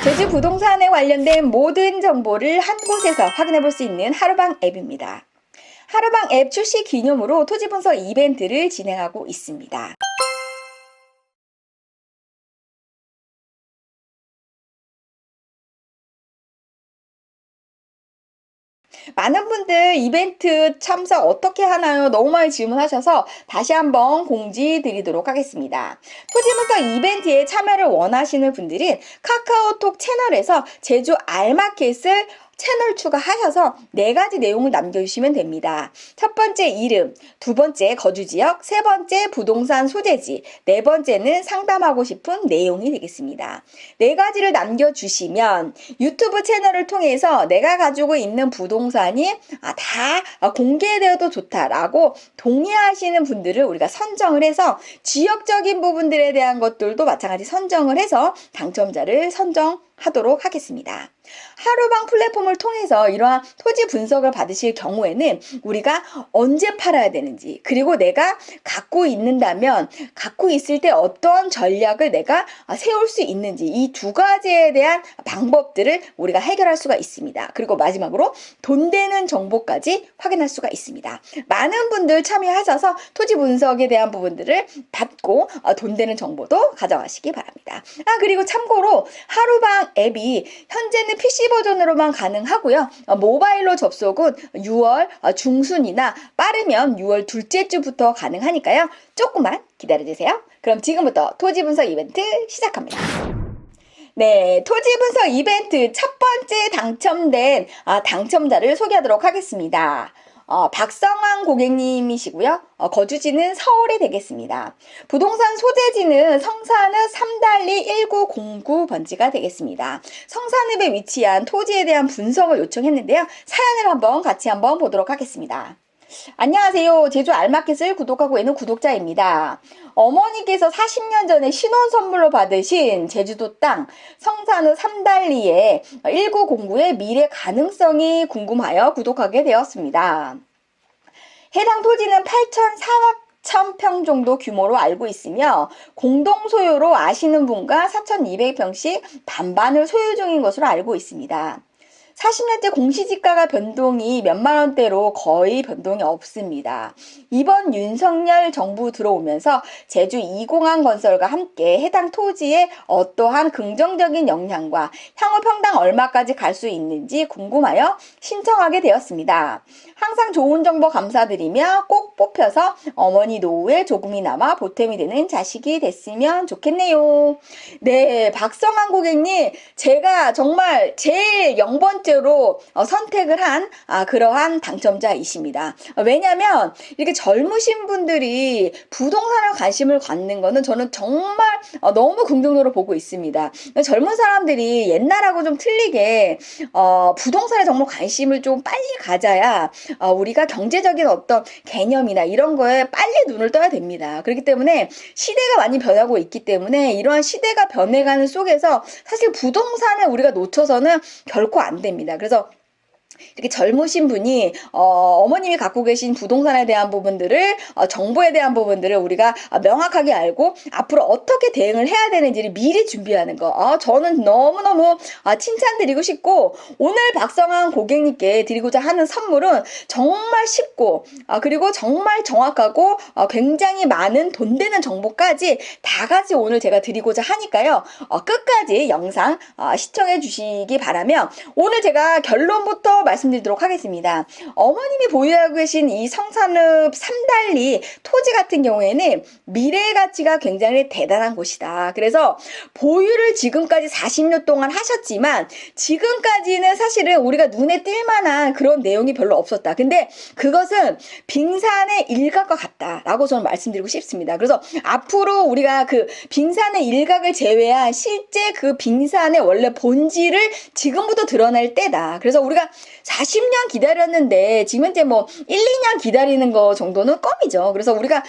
제주 부동산에 관련된 모든 정보를 한 곳에서 확인해 볼 수 있는 하루방 앱입니다. 하루방 앱 출시 기념으로 토지 분석 이벤트를 진행하고 있습니다. 많은 분들 이벤트 참석 어떻게 하나요? 너무 많이 질문하셔서 다시 한번 공지 드리도록 하겠습니다. 토지 분석 이벤트에 참여를 원하시는 분들은 카카오톡 채널에서 제주 알마켓을 채널 추가하셔서 4가지 내용을 남겨주시면 됩니다. 첫 번째 이름, 두 번째 거주지역, 세 번째 부동산 소재지, 네 번째는 상담하고 싶은 내용이 되겠습니다. 4가지를 남겨주시면 유튜브 채널을 통해서 내가 가지고 있는 부동산이 다 공개되어도 좋다라고 동의하시는 분들을 우리가 선정을 해서 지역적인 부분들에 대한 것들도 마찬가지 선정을 해서 당첨자를 선정하도록 하겠습니다. 하루방 플랫폼을 통해서 이러한 토지 분석을 받으실 경우에는 우리가 언제 팔아야 되는지, 그리고 내가 갖고 있는다면 갖고 있을 때 어떤 전략을 내가 세울 수 있는지, 이 2가지에 대한 방법들을 우리가 해결할 수가 있습니다. 그리고 마지막으로 돈 되는 정보까지 확인할 수가 있습니다. 많은 분들 참여하셔서 토지 분석에 대한 부분들을 받고 돈 되는 정보도 가져가시기 바랍니다. 그리고 참고로 하루방 앱이 현재는 PC 버전으로만 가능하고요. 모바일로 접속은 6월 중순이나 빠르면 6월 둘째 주부터 가능하니까요. 조금만 기다려주세요. 그럼 지금부터 토지 분석 이벤트 시작합니다. 네, 토지 분석 이벤트 첫 번째 당첨된 당첨자를 소개하도록 하겠습니다. 박성환 고객님이시고요. 거주지는 서울이 되겠습니다. 부동산 소재지는 성산읍 3달리 1909번지가 되겠습니다. 성산읍에 위치한 토지에 대한 분석을 요청했는데요. 사연을 같이 보도록 하겠습니다. 안녕하세요. 제주 알마켓을 구독하고 있는 구독자입니다. 어머니께서 40년 전에 신혼 선물로 받으신 제주도 땅 성산읍 3달리에 1909의 미래 가능성이 궁금하여 구독하게 되었습니다. 해당 토지는 8,400평 정도 규모로 알고 있으며 공동 소유로 아시는 분과 4,200평씩 반반을 소유 중인 것으로 알고 있습니다. 40년째 공시지가가 변동이 몇만 원대로 거의 변동이 없습니다. 이번 윤석열 정부 들어오면서 제주 2공항 건설과 함께 해당 토지에 어떠한 긍정적인 영향과 향후 평당 얼마까지 갈 수 있는지 궁금하여 신청하게 되었습니다. 항상 좋은 정보 감사드리며 꼭 뽑혀서 어머니 노후에 조금이나마 보탬이 되는 자식이 됐으면 좋겠네요. 네, 박성환 고객님, 제가 정말 제일 0번째로 선택을 한 그러한 당첨자이십니다. 왜냐면 이렇게 젊으신 분들이 부동산에 관심을 갖는 거는 저는 정말 너무 긍정적으로 보고 있습니다. 젊은 사람들이 옛날하고 좀 틀리게 부동산에 정말 관심을 좀 빨리 가져야 우리가 경제적인 어떤 개념이나 이런 거에 빨리 눈을 떠야 됩니다. 그렇기 때문에 시대가 많이 변하고 있기 때문에 이러한 시대가 변해가는 속에서 사실 부동산을 우리가 놓쳐서는 결코 안 됩니다. 그래서 이렇게 젊으신 분이 어머님이 갖고 계신 부동산에 대한 부분들을 정보에 대한 부분들을 우리가 명확하게 알고 앞으로 어떻게 대응을 해야 되는지를 미리 준비하는 거 저는 너무너무 칭찬드리고 싶고, 오늘 박성환 고객님께 드리고자 하는 선물은 정말 쉽고 그리고 정말 정확하고 굉장히 많은 돈 되는 정보까지 다 같이 오늘 제가 드리고자 하니까요. 끝까지 영상 시청해 주시기 바라며, 오늘 제가 결론부터 말씀드리도록 하겠습니다. 어머님이 보유하고 계신 이 성산읍 3달리 토지 같은 경우에는 미래의 가치가 굉장히 대단한 곳이다. 그래서 보유를 지금까지 40년 동안 하셨지만 지금까지는 사실은 우리가 눈에 띌 만한 그런 내용이 별로 없었다. 근데 그것은 빙산의 일각과 같다라고 저는 말씀드리고 싶습니다. 그래서 앞으로 우리가 그 빙산의 일각을 제외한 실제 그 빙산의 원래 본질을 지금부터 드러낼 때다. 그래서 우리가 40년 기다렸는데 지금 현재 뭐 1, 2년 기다리는 거 정도는 껌이죠. 그래서 우리가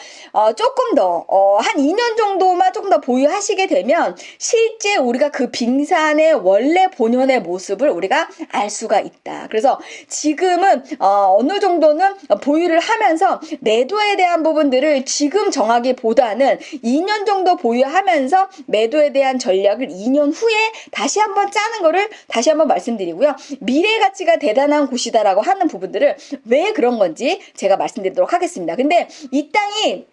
조금 더 한 2년 정도만 조금 더 보유하시게 되면 실제 우리가 그 빙산의 원래 본연의 모습을 우리가 알 수가 있다. 그래서 지금은 어느 정도는 보유를 하면서 매도에 대한 부분들을 지금 정하기보다는 2년 정도 보유하면서 매도에 대한 전략을 2년 후에 다시 한번 짜는 거를 다시 한번 말씀드리고요. 미래 가치가 대단한 곳이다라고 하는 부분들을 왜 그런 건지 제가 말씀드리도록 하겠습니다. 근데 이 땅이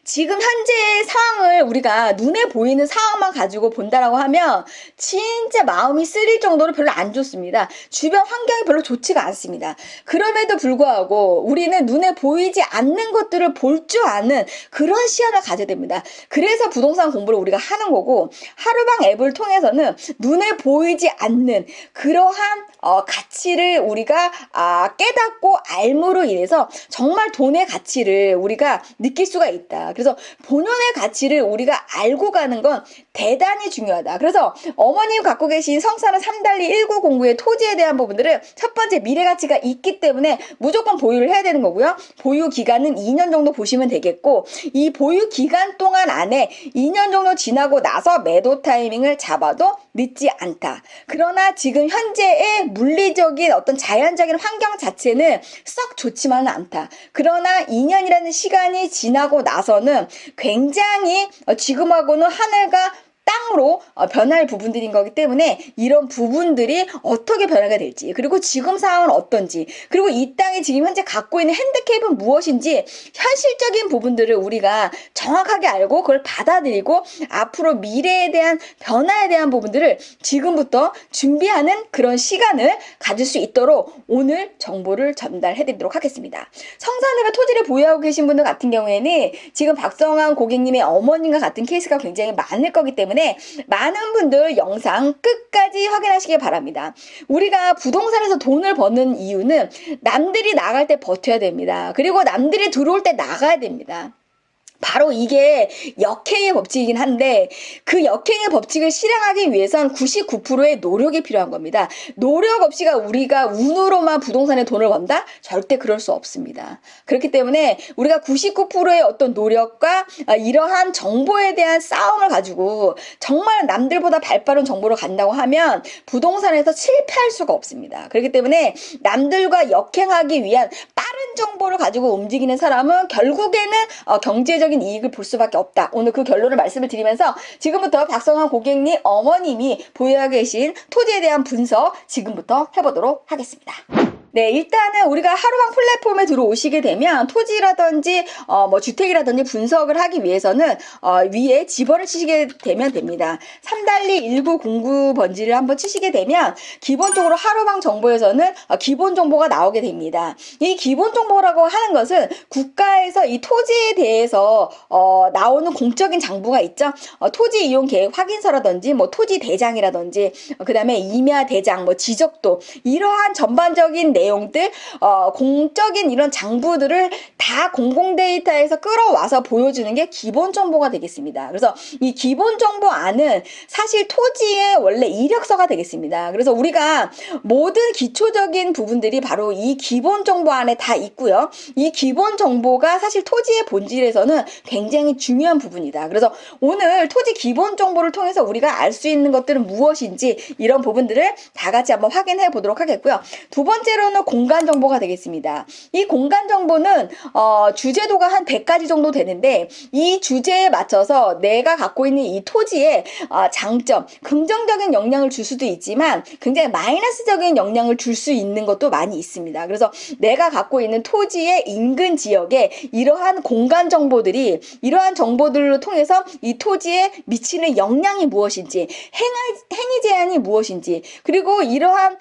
지금 현재의 상황을 우리가 눈에 보이는 상황만 가지고 본다라고 하면 진짜 마음이 쓰릴 정도로 별로 안 좋습니다. 주변 환경이 별로 좋지가 않습니다. 그럼에도 불구하고 우리는 눈에 보이지 않는 것들을 볼 줄 아는 그런 시야를 가져야 됩니다. 그래서 부동산 공부를 우리가 하는 거고, 하루방 앱을 통해서는 눈에 보이지 않는 그러한 가치를 우리가 깨닫고 알므로 인해서 정말 돈의 가치를 우리가 느낄 수가 있다. 그래서 본연의 가치를 우리가 알고 가는 건 대단히 중요하다. 그래서 어머님 갖고 계신 성사는 3-1909의 토지에 대한 부분들은 첫 번째 미래 가치가 있기 때문에 무조건 보유를 해야 되는 거고요. 보유 기간은 2년 정도 보시면 되겠고, 이 보유 기간 동안 안에 2년 정도 지나고 나서 매도 타이밍을 잡아도 늦지 않다. 그러나 지금 현재의 물리적인 어떤 자연적인 환경 자체는 썩 좋지만은 않다. 그러나 2년이라는 시간이 지나고 나서는 굉장히 지금하고는 하늘과 땅으로 변할 부분들인 거기 때문에 이런 부분들이 어떻게 변화가 될지, 그리고 지금 상황은 어떤지, 그리고 이 땅이 지금 현재 갖고 있는 핸디캡은 무엇인지 현실적인 부분들을 우리가 정확하게 알고 그걸 받아들이고 앞으로 미래에 대한 변화에 대한 부분들을 지금부터 준비하는 그런 시간을 가질 수 있도록 오늘 정보를 전달해 드리도록 하겠습니다. 성산읍에 토지를 보유하고 계신 분들 같은 경우에는 지금 박성환 고객님의 어머님과 같은 케이스가 굉장히 많을 거기 때문에 많은 분들 영상 끝까지 확인하시기 바랍니다. 우리가 부동산에서 돈을 버는 이유는 남들이 나갈 때 버텨야 됩니다. 그리고 남들이 들어올 때 나가야 됩니다. 바로 이게 역행의 법칙이긴 한데, 그 역행의 법칙을 실행하기 위해선 99%의 노력이 필요한 겁니다. 노력 없이가 우리가 운으로만 부동산에 돈을 번다? 절대 그럴 수 없습니다. 그렇기 때문에 우리가 99%의 어떤 노력과 이러한 정보에 대한 싸움을 가지고 정말 남들보다 발빠른 정보를 간다고 하면 부동산에서 실패할 수가 없습니다. 그렇기 때문에 남들과 역행하기 위한 빠른 정보를 가지고 움직이는 사람은 결국에는 경제적인 이익을 볼 수밖에 없다. 오늘 그 결론을 말씀을 드리면서 지금부터 박성환 고객님 어머님이 보유하고 계신 토지에 대한 분석 지금부터 해보도록 하겠습니다. 네, 일단은 우리가 하루방 플랫폼에 들어오시게 되면 토지라든지 뭐 주택이라든지 분석을 하기 위해서는 위에 집어를 치시게 되면 됩니다. 3-1909 번지를 한번 치시게 되면 기본적으로 하루방 정보에서는 기본 정보가 나오게 됩니다. 이 기본 정보라고 하는 것은 국가에서 이 토지에 대해서 나오는 공적인 장부가 있죠. 토지 이용 계획 확인서라든지 뭐 토지 대장이라든지 그다음에 임야 대장, 뭐 지적도, 이러한 전반적인 내용들, 공적인 이런 장부들을 다 공공 데이터에서 끌어와서 보여주는 게 기본 정보가 되겠습니다. 그래서 이 기본 정보 안은 사실 토지의 원래 이력서가 되겠습니다. 그래서 우리가 모든 기초적인 부분들이 바로 이 기본 정보 안에 다 있고요. 이 기본 정보가 사실 토지의 본질에서는 굉장히 중요한 부분이다. 그래서 오늘 토지 기본 정보를 통해서 우리가 알 수 있는 것들은 무엇인지 이런 부분들을 다 같이 한번 확인해 보도록 하겠고요. 두 번째로는 공간 정보가 되겠습니다. 이 공간 정보는 주제도가 한 100가지 정도 되는데, 이 주제에 맞춰서 내가 갖고 있는 이 토지의 장점, 긍정적인 영향을 줄 수도 있지만 굉장히 마이너스적인 영향을 줄 수 있는 것도 많이 있습니다. 그래서 내가 갖고 있는 토지의 인근 지역에 이러한 공간 정보들이, 이러한 정보들을 통해서 이 토지에 미치는 영향이 무엇인지, 행위 제한이 무엇인지, 그리고 이러한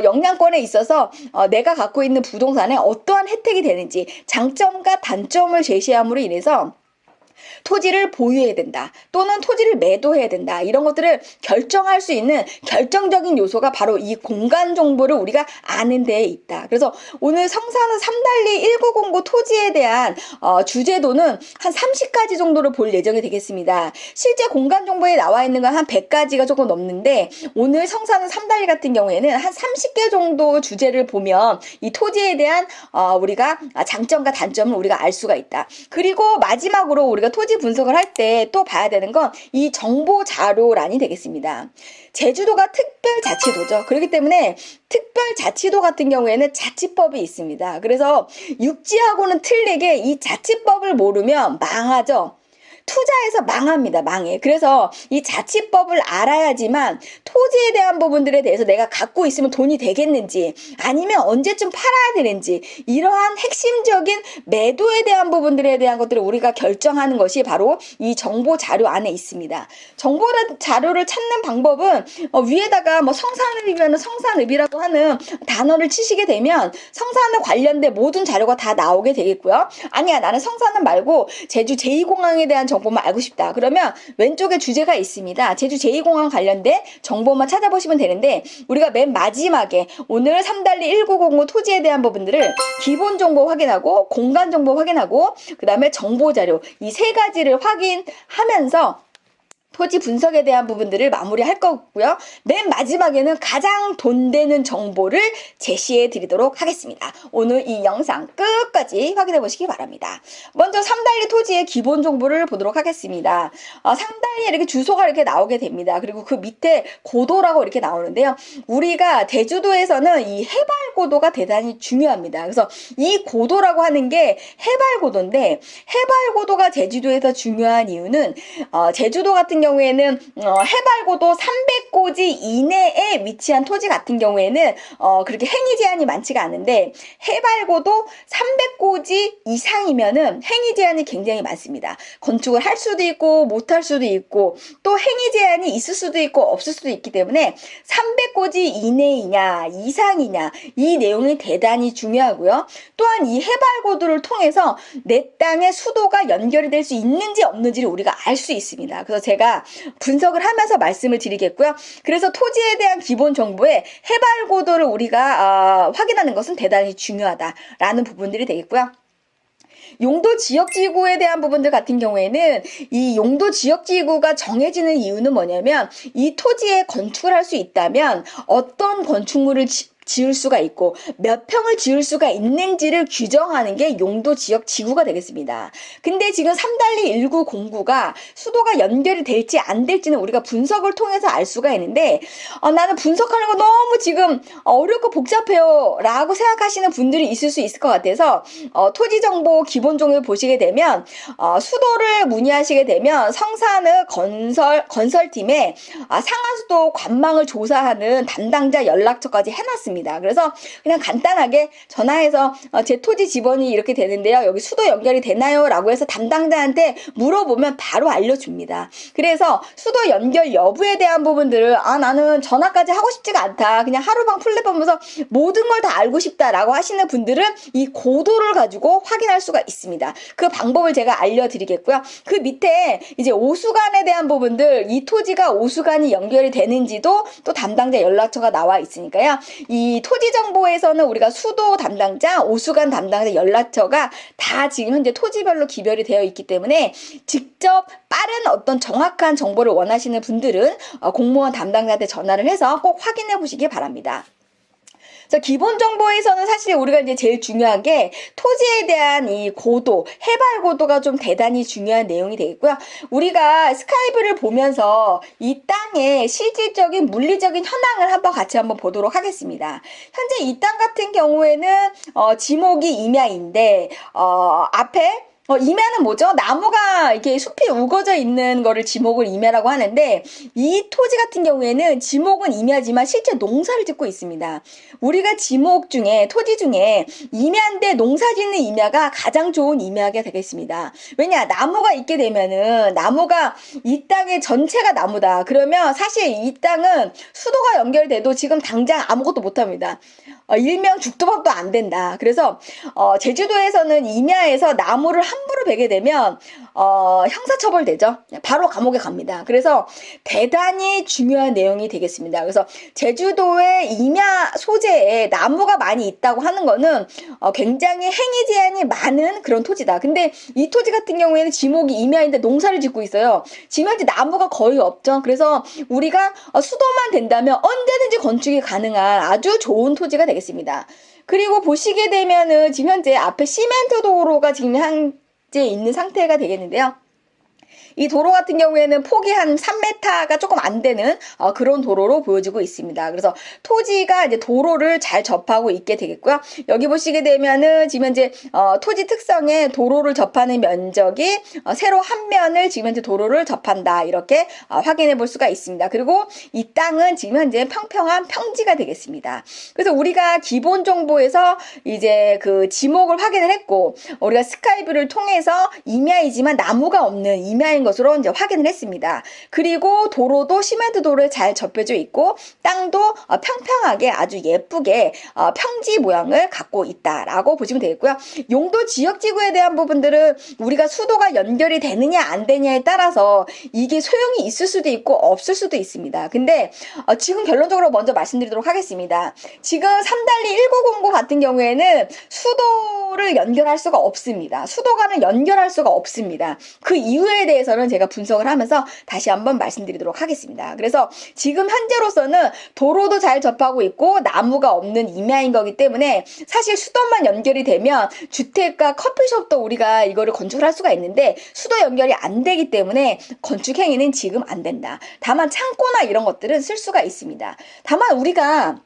영향권에 있어서 내가 갖고 있는 부동산에 어떠한 혜택이 되는지 장점과 단점을 제시함으로 인해서 토지를 보유해야 된다. 또는 토지를 매도해야 된다. 이런 것들을 결정할 수 있는 결정적인 요소가 바로 이 공간 정보를 우리가 아는 데에 있다. 그래서 오늘 성사는 3-1909 토지에 대한 주제도는 한 30가지 정도를 볼 예정이 되겠습니다. 실제 공간 정보에 나와 있는 건 한 100가지가 조금 넘는데 오늘 성사는 3-1 같은 경우에는 한 30개 정도 주제를 보면 이 토지에 대한 우리가 장점과 단점을 우리가 알 수가 있다. 그리고 마지막으로 우리가 토지 분석을 할 때 또 봐야 되는 건 이 정보 자료란이 되겠습니다. 제주도가 특별자치도죠. 그렇기 때문에 특별자치도 같은 경우에는 자치법이 있습니다. 그래서 육지하고는 틀리게 이 자치법을 모르면 망하죠. 투자해서 망합니다. 망해. 그래서 이 자치법을 알아야지만 토지에 대한 부분들에 대해서 내가 갖고 있으면 돈이 되겠는지 아니면 언제쯤 팔아야 되는지 이러한 핵심적인 매도에 대한 부분들에 대한 것들을 우리가 결정하는 것이 바로 이 정보 자료 안에 있습니다. 정보 자료를 찾는 방법은 위에다가 뭐 성산읍이면 성산읍이라고 하는 단어를 치시게 되면 성산읍 관련된 모든 자료가 다 나오게 되겠고요. 아니야, 나는 성산읍 말고 제주 제2공항에 대한 정보만 알고 싶다. 그러면 왼쪽에 주제가 있습니다. 제주 제2공항 관련된 정보만 찾아보시면 되는데 우리가 맨 마지막에 오늘 3-1909 토지에 대한 부분들을 기본 정보 확인하고 공간 정보 확인하고 그 다음에 정보 자료 이 세 가지를 확인하면서 토지 분석에 대한 부분들을 마무리할 거고요. 맨 마지막에는 가장 돈 되는 정보를 제시해 드리도록 하겠습니다. 오늘 이 영상 끝까지 확인해 보시기 바랍니다. 먼저 3-2 토지의 기본 정보를 보도록 하겠습니다. 상단에 이렇게 주소가 이렇게 나오게 됩니다. 그리고 그 밑에 고도라고 이렇게 나오는데요. 우리가 제주도에서는 이 해발 고도가 대단히 중요합니다. 그래서 이 고도라고 하는 게 해발 고도인데 해발 고도가 제주도에서 중요한 이유는 제주도 같은 경우에는 해발 고도 300고지 이내에 위치한 토지 같은 경우에는 그렇게 행위 제한이 많지가 않은데 해발 고도 300고지 이상이면은 행위 제한이 굉장히 많습니다. 건축을 할 수도 있고 못 할 수도 있고 또 행위 제한이 있을 수도 있고 없을 수도 있기 때문에 300고지 이내이냐 이상이냐 이 내용이 대단히 중요하고요. 또한 이 해발 고도를 통해서 내 땅의 수도가 연결이 될 수 있는지 없는지를 우리가 알 수 있습니다. 그래서 제가 분석을 하면서 말씀을 드리겠고요. 그래서 토지에 대한 기본 정보에 해발 고도를 우리가 확인하는 것은 대단히 중요하다라는 부분들이 되겠고요. 용도 지역지구에 대한 부분들 같은 경우에는 이 용도 지역지구가 정해지는 이유는 뭐냐면 이 토지에 건축을 할 수 있다면 어떤 건축물을 지을 수가 있고 몇 평을 지을 수가 있는지를 규정하는 게 용도 지역 지구가 되겠습니다. 근데 지금 3-1909가 수도가 연결이 될지 안 될지는 우리가 분석을 통해서 알 수가 있는데 나는 분석하는 거 너무 지금 어렵고 복잡해요 라고 생각하시는 분들이 있을 수 있을 것 같아서 토지정보 기본정보를 보시게 되면 수도를 문의하시게 되면 성산읍 건설팀에 상하수도 관망을 조사하는 담당자 연락처까지 해놨습니다. 그래서 그냥 간단하게 전화해서 제 토지 지번이 이렇게 되는데요. 여기 수도 연결이 되나요? 라고 해서 담당자한테 물어보면 바로 알려줍니다. 그래서 수도 연결 여부에 대한 부분들을 나는 전화까지 하고 싶지가 않다. 그냥 하루방 플랫폼에서 모든 걸 다 알고 싶다라고 하시는 분들은 이 고도를 가지고 확인할 수가 있습니다. 그 방법을 제가 알려드리겠고요. 그 밑에 이제 오수관에 대한 부분들 이 토지가 오수관이 연결이 되는지도 또 담당자 연락처가 나와 있으니까요. 이 토지 정보에서는 우리가 수도 담당자, 오수관 담당자 연락처가 다 지금 현재 토지별로 기별이 되어 있기 때문에 직접 빠른 어떤 정확한 정보를 원하시는 분들은 공무원 담당자한테 전화를 해서 꼭 확인해 보시기 바랍니다. 기본 정보에서는 사실 우리가 이제 제일 중요한 게 토지에 대한 이 고도, 해발 고도가 좀 대단히 중요한 내용이 되겠고요. 우리가 스카이브를 보면서 이 땅의 실질적인 물리적인 현황을 같이 한번 보도록 하겠습니다. 현재 이 땅 같은 경우에는 지목이 임야인데 앞에 임야는 뭐죠? 나무가 이렇게 숲이 우거져 있는 거를 지목을 임야라고 하는데 이 토지 같은 경우에는 지목은 임야지만 실제 농사를 짓고 있습니다. 우리가 지목 중에 토지 중에 임야인데 농사 짓는 임야가 가장 좋은 임야가 되겠습니다. 왜냐? 나무가 있게 되면은 나무가 이 땅의 전체가 나무다. 그러면 사실 이 땅은 수도가 연결돼도 지금 당장 아무것도 못합니다. 일명 죽도 밥도 안 된다. 그래서 제주도에서는 임야에서 나무를 함부로 베게 되면 형사처벌되죠. 바로 감옥에 갑니다. 그래서 대단히 중요한 내용이 되겠습니다. 그래서 제주도의 임야 소재에 나무가 많이 있다고 하는 거는 굉장히 행위 제한이 많은 그런 토지다. 근데 이 토지 같은 경우에는 지목이 임야인데 농사를 짓고 있어요. 지금 현재 나무가 거의 없죠. 그래서 우리가 수도만 된다면 언제든지 건축이 가능한 아주 좋은 토지가 되겠습니다. 그리고 보시게 되면은 지금 현재 앞에 시멘트 도로가 지금 현재 있는 상태가 되겠는데요. 이 도로 같은 경우에는 폭이 한 3m가 조금 안 되는 그런 도로로 보여지고 있습니다. 그래서 토지가 이제 도로를 잘 접하고 있게 되겠고요. 여기 보시게 되면은 지금 현재 토지 특성에 도로를 접하는 면적이 세로 한 면을 지금 현재 도로를 접한다. 이렇게 확인해 볼 수가 있습니다. 그리고 이 땅은 지금 현재 평평한 평지가 되겠습니다. 그래서 우리가 기본 정보에서 이제 그 지목을 확인을 했고 우리가 스카이뷰를 통해서 임야이지만 나무가 없는 임야인 것으로 이제 확인을 했습니다. 그리고 도로도 시멘트 도로에 잘 접혀져 있고 땅도 평평하게 아주 예쁘게 평지 모양을 갖고 있다라고 보시면 되겠고요. 용도 지역지구에 대한 부분들은 우리가 수도가 연결이 되느냐 안 되냐에 따라서 이게 소용이 있을 수도 있고 없을 수도 있습니다. 근데 지금 결론적으로 먼저 말씀드리도록 하겠습니다. 지금 3-1909 같은 경우에는 수도를 연결할 수가 없습니다. 수도관을 연결할 수가 없습니다. 그 이유에 대해서는 제가 분석을 하면서 다시 한번 말씀드리도록 하겠습니다. 그래서 지금 현재로서는 도로도 잘 접하고 있고 나무가 없는 임야인 거기 때문에 사실 수도만 연결이 되면 주택과 커피숍도 우리가 이거를 건축을 할 수가 있는데 수도 연결이 안 되기 때문에 건축 행위는 지금 안 된다. 다만 창고나 이런 것들은 쓸 수가 있습니다. 다만 우리가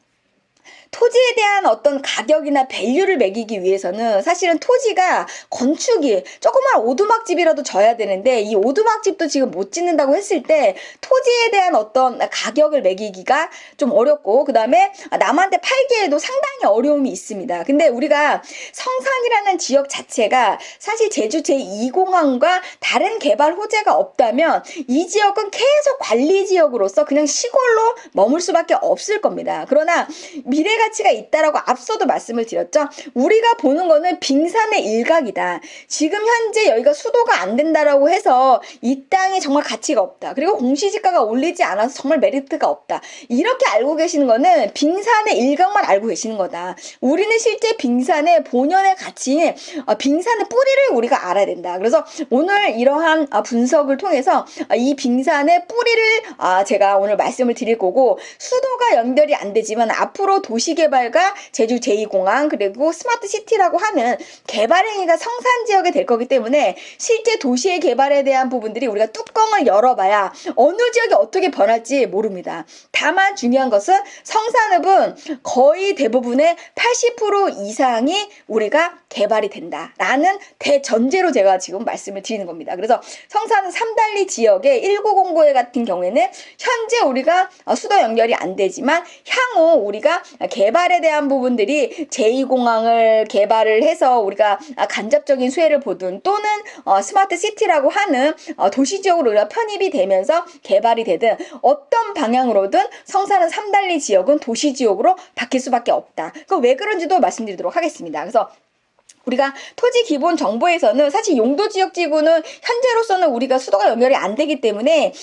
토지에 대한 어떤 가격이나 밸류를 매기기 위해서는 사실은 토지가 건축이 조그만 오두막집이라도 져야 되는데 이 오두막집도 지금 못 짓는다고 했을 때 토지에 대한 어떤 가격을 매기기가 좀 어렵고 그 다음에 남한테 팔기에도 상당히 어려움이 있습니다. 근데 우리가 성산이라는 지역 자체가 사실 제주 제2공항과 다른 개발 호재가 없다면 이 지역은 계속 관리 지역으로서 그냥 시골로 머물 수밖에 없을 겁니다. 그러나 미래가 가치가 있다라고 앞서도 말씀을 드렸죠. 우리가 보는 거는 빙산의 일각이다. 지금 현재 여기가 수도가 안 된다라고 해서 이 땅이 정말 가치가 없다. 그리고 공시지가가 올리지 않아서 정말 메리트가 없다. 이렇게 알고 계시는 거는 빙산의 일각만 알고 계시는 거다. 우리는 실제 빙산의 본연의 가치인 빙산의 뿌리를 우리가 알아야 된다. 그래서 오늘 이러한 분석을 통해서 이 빙산의 뿌리를 제가 오늘 말씀을 드릴 거고 수도가 연결이 안 되지만 앞으로 도시개발과 제주 제2공항 그리고 스마트시티라고 하는 개발 행위가 성산 지역에 될 거기 때문에 실제 도시의 개발에 대한 부분들이 우리가 뚜껑을 열어봐야 어느 지역이 어떻게 변할지 모릅니다. 다만 중요한 것은 성산읍은 거의 대부분의 80% 이상이 우리가 개발이 된다라는 대전제로 제가 지금 말씀을 드리는 겁니다. 그래서 성산 3달리 지역의 1909회 같은 경우에는 현재 우리가 수도 연결이 안 되지만 향후 우리가 개발에 대한 부분들이 제2공항을 개발을 해서 우리가 간접적인 수혜를 보든 또는 스마트시티라고 하는 도시지역으로 우리가 편입이 되면서 개발이 되든 어떤 방향으로든 성산은 3달리 지역은 도시지역으로 바뀔 수밖에 없다. 그 왜 그런지도 말씀드리도록 하겠습니다. 그래서 우리가 토지 기본 정보에서는 사실 용도지역지구는 현재로서는 우리가 수도가 연결이 안 되기 때문에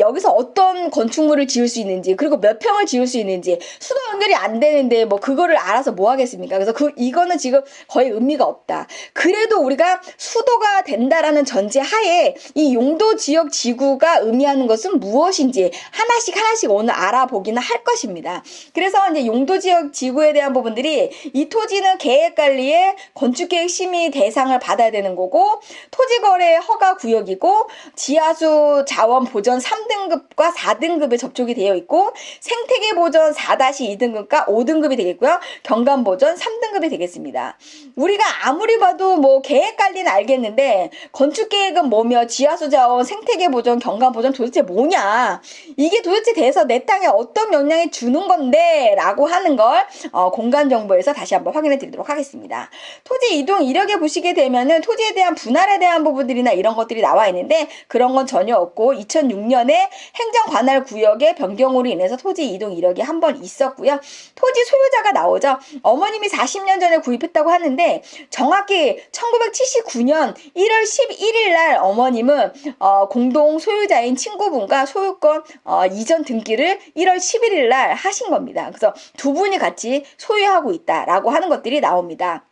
여기서 어떤 건축물을 지을 수 있는지 그리고 몇 평을 지을 수 있는지 수도 연결이 안 되는데 뭐 그거를 알아서 뭐 하겠습니까? 그래서 이거는 지금 거의 의미가 없다. 그래도 우리가 수도가 된다라는 전제 하에 이 용도지역지구가 의미하는 것은 무엇인지 하나씩 오늘 알아보기는 할 것입니다. 그래서 이제 용도지역지구에 대한 부분들이 이 토지는 계획관리에 건축 계획 심의 대상을 받아야 되는 거고 토지거래 허가 구역이고 지하수 자원 보전 3등급과 4등급에 접촉이 되어 있고 생태계 보전 4-2등급과 5등급이 되겠고요. 경관 보전 3등급이 되겠습니다. 우리가 아무리 봐도 뭐 계획 관리는 알겠는데 건축 계획은 뭐며 지하수 자원, 생태계 보전, 경관 보전 도대체 뭐냐? 이게 도대체 돼서 내 땅에 어떤 영향을 주는 건데? 라고 하는 걸 공간 정보에서 다시 한번 확인해 드리도록 하겠습니다. 토지 토지 이동 이력에 보시게 되면은 토지에 대한 분할에 대한 부분들이나 이런 것들이 나와 있는데 그런 건 전혀 없고 2006년에 행정 관할 구역의 변경으로 인해서 토지 이동 이력이 한 번 있었고요. 토지 소유자가 나오죠. 어머님이 40년 전에 구입했다고 하는데 정확히 1979년 1월 11일 날 어머님은 공동 소유자인 친구분과 소유권 이전 등기를 1월 11일 날 하신 겁니다. 그래서 두 분이 같이 소유하고 있다라고 하는 것들이 나옵니다.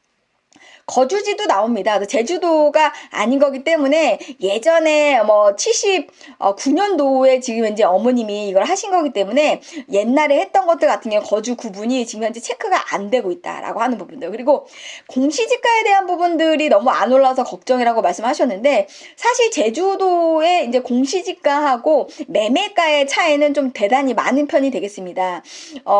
거주지도 나옵니다. 제주도가 아닌 거기 때문에 예전에 뭐 79년도에 지금 현재 어머님이 이걸 하신 거기 때문에 옛날에 했던 것들 같은 경우 거주 구분이 지금 현재 체크가 안 되고 있다라고 하는 부분들. 그리고 공시지가에 대한 부분들이 너무 안 올라서 걱정이라고 말씀하셨는데 사실 제주도의 이제 공시지가하고 매매가의 차이는 좀 대단히 많은 편이 되겠습니다.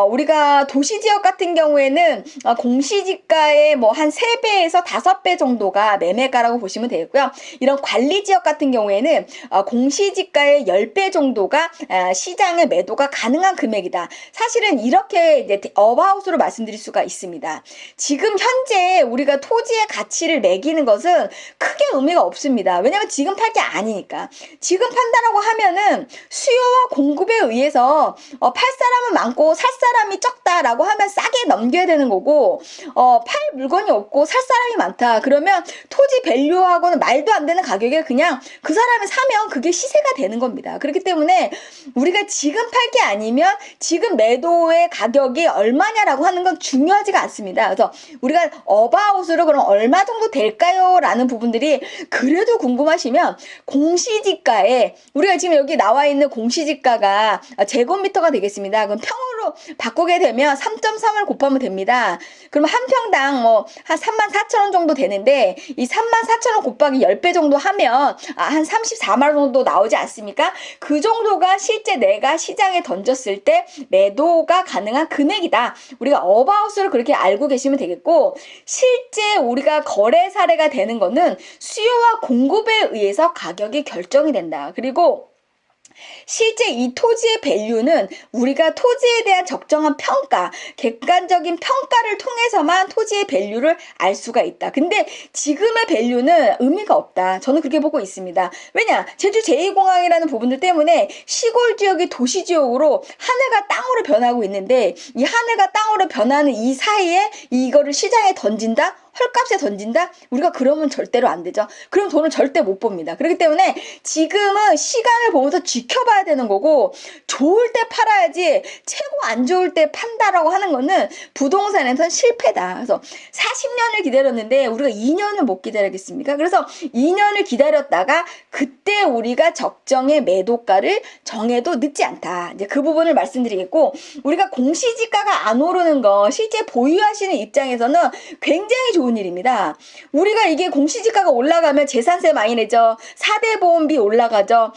우리가 도시지역 같은 경우에는 공시지가의 뭐 한 3배에서 5배 정도가 매매가라고 보시면 되겠고요. 이런 관리지역 같은 경우에는 공시지가의 10배 정도가 시장의 매도가 가능한 금액이다. 사실은 이렇게 이제 어바웃으로 말씀드릴 수가 있습니다. 지금 현재 우리가 토지의 가치를 매기는 것은 크게 의미가 없습니다. 왜냐하면 지금 팔 게 아니니까. 지금 판다라고 하면은 수요와 공급에 의해서 팔 사람은 많고 살 사람이 적다라고 하면 싸게 넘겨야 되는 거고 팔 물건이 없고 살 사람이 많다. 그러면 토지 밸류하고는 말도 안 되는 가격에 그냥 그 사람이 사면 그게 시세가 되는 겁니다. 그렇기 때문에 우리가 지금 팔 게 아니면 지금 매도의 가격이 얼마냐라고 하는 건 중요하지가 않습니다. 그래서 우리가 어바웃으로 그럼 얼마 정도 될까요? 라는 부분들이 그래도 궁금하시면 공시지가에 우리가 지금 여기 나와 있는 공시지가가 제곱미터가 되겠습니다. 그럼 평으로 바꾸게 되면 3.3을 곱하면 됩니다. 그럼 한 평당 뭐 한 34,000원 정도 되는데 이 34,000원 곱하기 10배 정도 하면 한 34만 원 정도 나오지 않습니까? 그 정도가 실제 내가 시장에 던졌을 때 매도가 가능한 금액이다. 우리가 어바웃으로 그렇게 알고 계시면 되겠고 실제 우리가 거래 사례가 되는 거는 수요와 공급에 의해서 가격이 결정이 된다. 그리고 실제 이 토지의 밸류는 우리가 토지에 대한 적정한 평가, 객관적인 평가를 통해서만 토지의 밸류를 알 수가 있다. 근데 지금의 밸류는 의미가 없다. 저는 그렇게 보고 있습니다. 왜냐? 제주 제2공항이라는 부분들 때문에 시골 지역이 도시 지역으로 하늘과 땅으로 변하고 있는데 이 하늘과 땅으로 변하는 이 사이에 이거를 시장에 던진다? 헐값에 던진다? 우리가 그러면 절대로 안 되죠. 그럼 돈을 절대 못 봅니다. 그렇기 때문에 지금은 시간을 보면서 지켜봐야 되는 거고 좋을 때 팔아야지 최고 안 좋을 때 판다라고 하는 거는 부동산에선 실패다. 그래서 40년을 기다렸는데 우리가 2년을 못 기다리겠습니까? 그래서 2년을 기다렸다가 그때 우리가 적정의 매도가를 정해도 늦지 않다. 이제 그 부분을 말씀드리겠고 우리가 공시지가가 안 오르는 거 실제 보유하시는 입장에서는 굉장히 좋은 일입니다. 우리가 이게 공시지가가 올라가면 재산세 많이 내죠. 4대 보험비 올라가죠.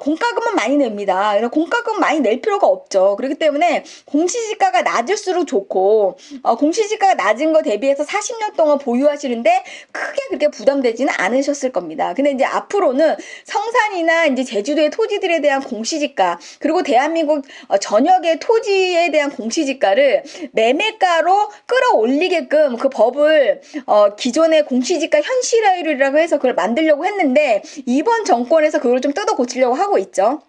공과금은 많이 냅니다. 그래서 공과금 많이 낼 필요가 없죠. 그렇기 때문에 공시지가가 낮을수록 좋고 공시지가가 낮은 거 대비해서 40년 동안 보유하시는데 크게 그렇게 부담되지는 않으셨을 겁니다. 근데 이제 앞으로는 성산이나 이제 제주도의 토지들에 대한 공시지가 그리고 대한민국 전역의 토지에 대한 공시지가를 매매가로 끌어올리게끔 그 법을 기존의 공시지가 현실화율이라고 해서 그걸 만들려고 했는데 이번 정권에서 그걸 좀 뜯어 고치려고 하고 있죠.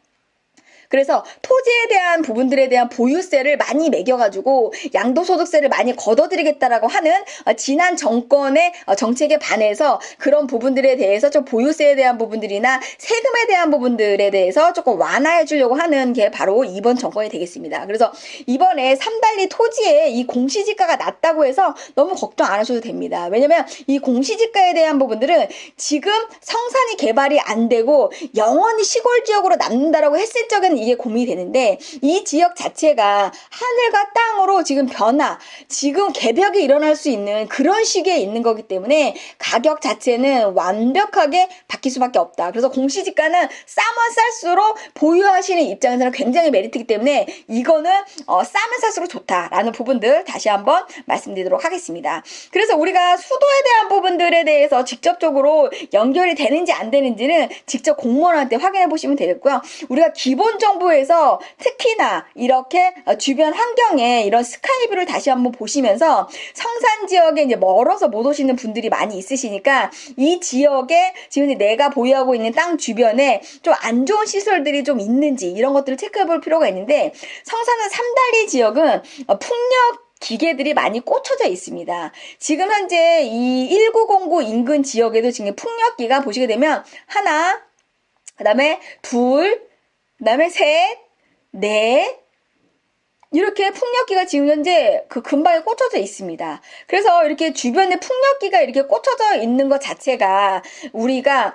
그래서 토지에 대한 부분들에 대한 보유세를 많이 매겨가지고 양도소득세를 많이 걷어들이겠다라고 하는 지난 정권의 정책에 반해서 그런 부분들에 대해서 좀 보유세에 대한 부분들이나 세금에 대한 부분들에 대해서 조금 완화해 주려고 하는 게 바로 이번 정권이 되겠습니다. 그래서 이번에 삼달리 토지에 이 공시지가가 낮다고 해서 너무 걱정 안 하셔도 됩니다. 왜냐면 이 공시지가에 대한 부분들은 지금 성산이 개발이 안 되고 영원히 시골 지역으로 남는다라고 했을 적에는 이게 고민이 되는데 이 지역 자체가 하늘과 땅으로 지금 변화, 지금 개벽이 일어날 수 있는 그런 시기에 있는 거기 때문에 가격 자체는 완벽하게 바뀔 수밖에 없다. 그래서 공시지가는 싸면 쌀수록 보유하시는 입장에서는 굉장히 메리트이기 때문에 이거는 싸면 살수록 좋다라는 부분들 다시 한번 말씀드리도록 하겠습니다. 그래서 우리가 수도에 대한 부분들에 대해서 직접적으로 연결이 되는지 안 되는지는 직접 공무원한테 확인해 보시면 되겠고요. 우리가 기본적으로 교통정보에서 특히나 이렇게 주변 환경에 이런 스카이뷰를 다시 한번 보시면서 성산 지역에 이제 멀어서 못 오시는 분들이 많이 있으시니까 이 지역에 지금 내가 보유하고 있는 땅 주변에 좀 안 좋은 시설들이 좀 있는지 이런 것들을 체크해 볼 필요가 있는데, 성산은 삼달리 지역은 풍력 기계들이 많이 꽂혀져 있습니다. 지금 현재 이 1909 인근 지역에도 지금 풍력기가 보시게 되면 하나, 그 다음에 둘, 그 다음에 셋, 넷, 이렇게 풍력기가 지금 현재 그 근방에 꽂혀져 있습니다. 그래서 이렇게 주변에 풍력기가 이렇게 꽂혀져 있는 것 자체가 우리가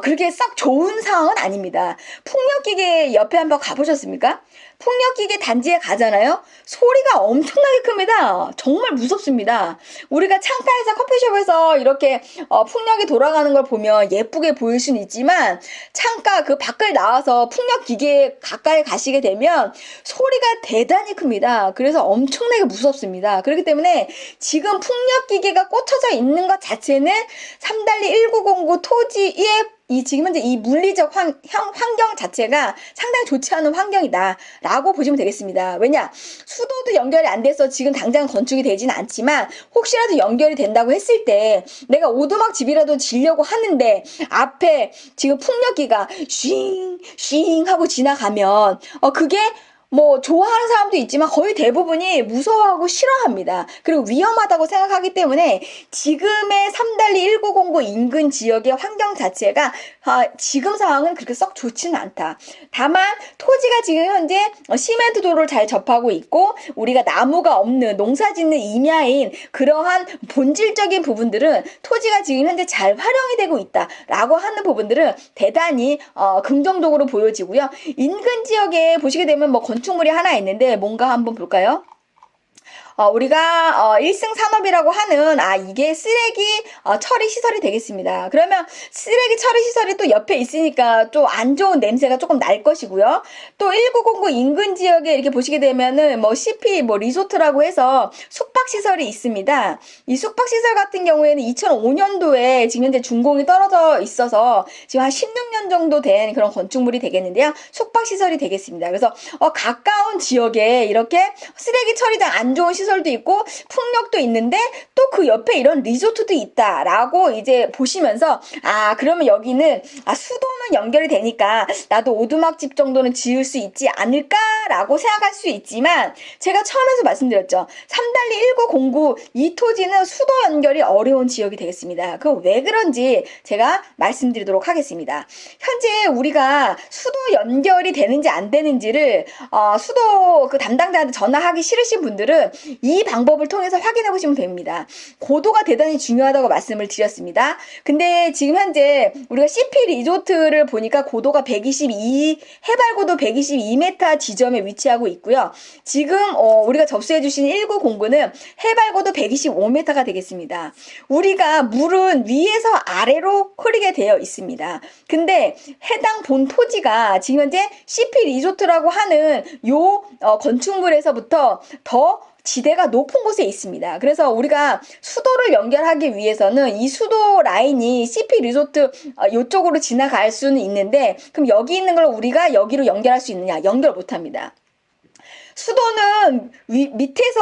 그렇게 썩 좋은 상황은 아닙니다. 풍력기계 옆에 한번 가보셨습니까? 풍력기계 단지에 가잖아요. 소리가 엄청나게 큽니다. 정말 무섭습니다. 우리가 창가에서 커피숍에서 이렇게 풍력이 돌아가는 걸 보면 예쁘게 보일 수는 있지만, 창가 그 밖을 나와서 풍력기계 가까이 가시게 되면 소리가 대단히 큽니다. 그래서 엄청나게 무섭습니다. 그렇기 때문에 지금 풍력기계가 꽂혀져 있는 것 자체는 삼달리 1909 토지의 지금 현재 이 물리적 환경 자체가 상당히 좋지 않은 환경이다 라고 보시면 되겠습니다. 왜냐? 수도도 연결이 안 돼서 지금 당장 건축이 되진 않지만, 혹시라도 연결이 된다고 했을 때 내가 오두막 집이라도 지려고 하는데 앞에 지금 풍력기가 쉥 하고 지나가면 그게 뭐 좋아하는 사람도 있지만 거의 대부분이 무서워하고 싫어합니다. 그리고 위험하다고 생각하기 때문에 지금의 삼달리 1909 인근 지역의 환경 자체가 지금 상황은 그렇게 썩 좋지는 않다. 다만 토지가 지금 현재 시멘트 도로를 잘 접하고 있고 우리가 나무가 없는 농사짓는 임야인 그러한 본질적인 부분들은 토지가 지금 현재 잘 활용이 되고 있다라고 하는 부분들은 대단히 긍정적으로 보여지고요. 인근 지역에 보시게 되면 뭐 건축물이 하나 있는데 뭔가 한번 볼까요? 우리가 1승 산업이라고 하는 이게 쓰레기 처리 시설이 되겠습니다. 그러면 쓰레기 처리 시설이 또 옆에 있으니까 좀 안 좋은 냄새가 조금 날 것이고요. 또 1909 인근 지역에 이렇게 보시게 되면은 뭐 CP 리조트라고 해서 숙박 시설이 있습니다. 이 숙박 시설 같은 경우에는 2005년도에 지금 현재 준공이 떨어져 있어서 지금 한 16년 정도 된 그런 건축물이 되겠는데요. 숙박 시설이 되겠습니다. 그래서 가까운 지역에 이렇게 쓰레기 처리장 안 좋은 시설도 있고 풍력도 있는데 또 그 옆에 이런 리조트도 있다라고 이제 보시면서 그러면 여기는 수도는 연결이 되니까 나도 오두막집 정도는 지을 수 있지 않을까라고 생각할 수 있지만, 제가 처음에서 말씀드렸죠. 삼달리 1909 이 토지는 수도 연결이 어려운 지역이 되겠습니다. 그 왜 그런지 제가 말씀드리도록 하겠습니다. 현재 우리가 수도 연결이 되는지 안 되는지를 수도 그 담당자한테 전화하기 싫으신 분들은 이 방법을 통해서 확인해 보시면 됩니다. 고도가 대단히 중요하다고 말씀을 드렸습니다. 근데 지금 현재 우리가 CP 리조트를 보니까 고도가 122, 해발고도 122m 지점에 위치하고 있고요. 지금 우리가 접수해 주신 1909는 해발고도 125m가 되겠습니다. 우리가 물은 위에서 아래로 흐르게 되어 있습니다. 근데 해당 본 토지가 지금 현재 CP 리조트라고 하는 요 건축물에서부터 더 지대가 높은 곳에 있습니다. 그래서 우리가 수도를 연결하기 위해서는 이 수도 라인이 CP 리조트 이쪽으로 지나갈 수는 있는데, 그럼 여기 있는 걸 우리가 여기로 연결할 수 있느냐? 연결 못합니다. 수도는 밑에서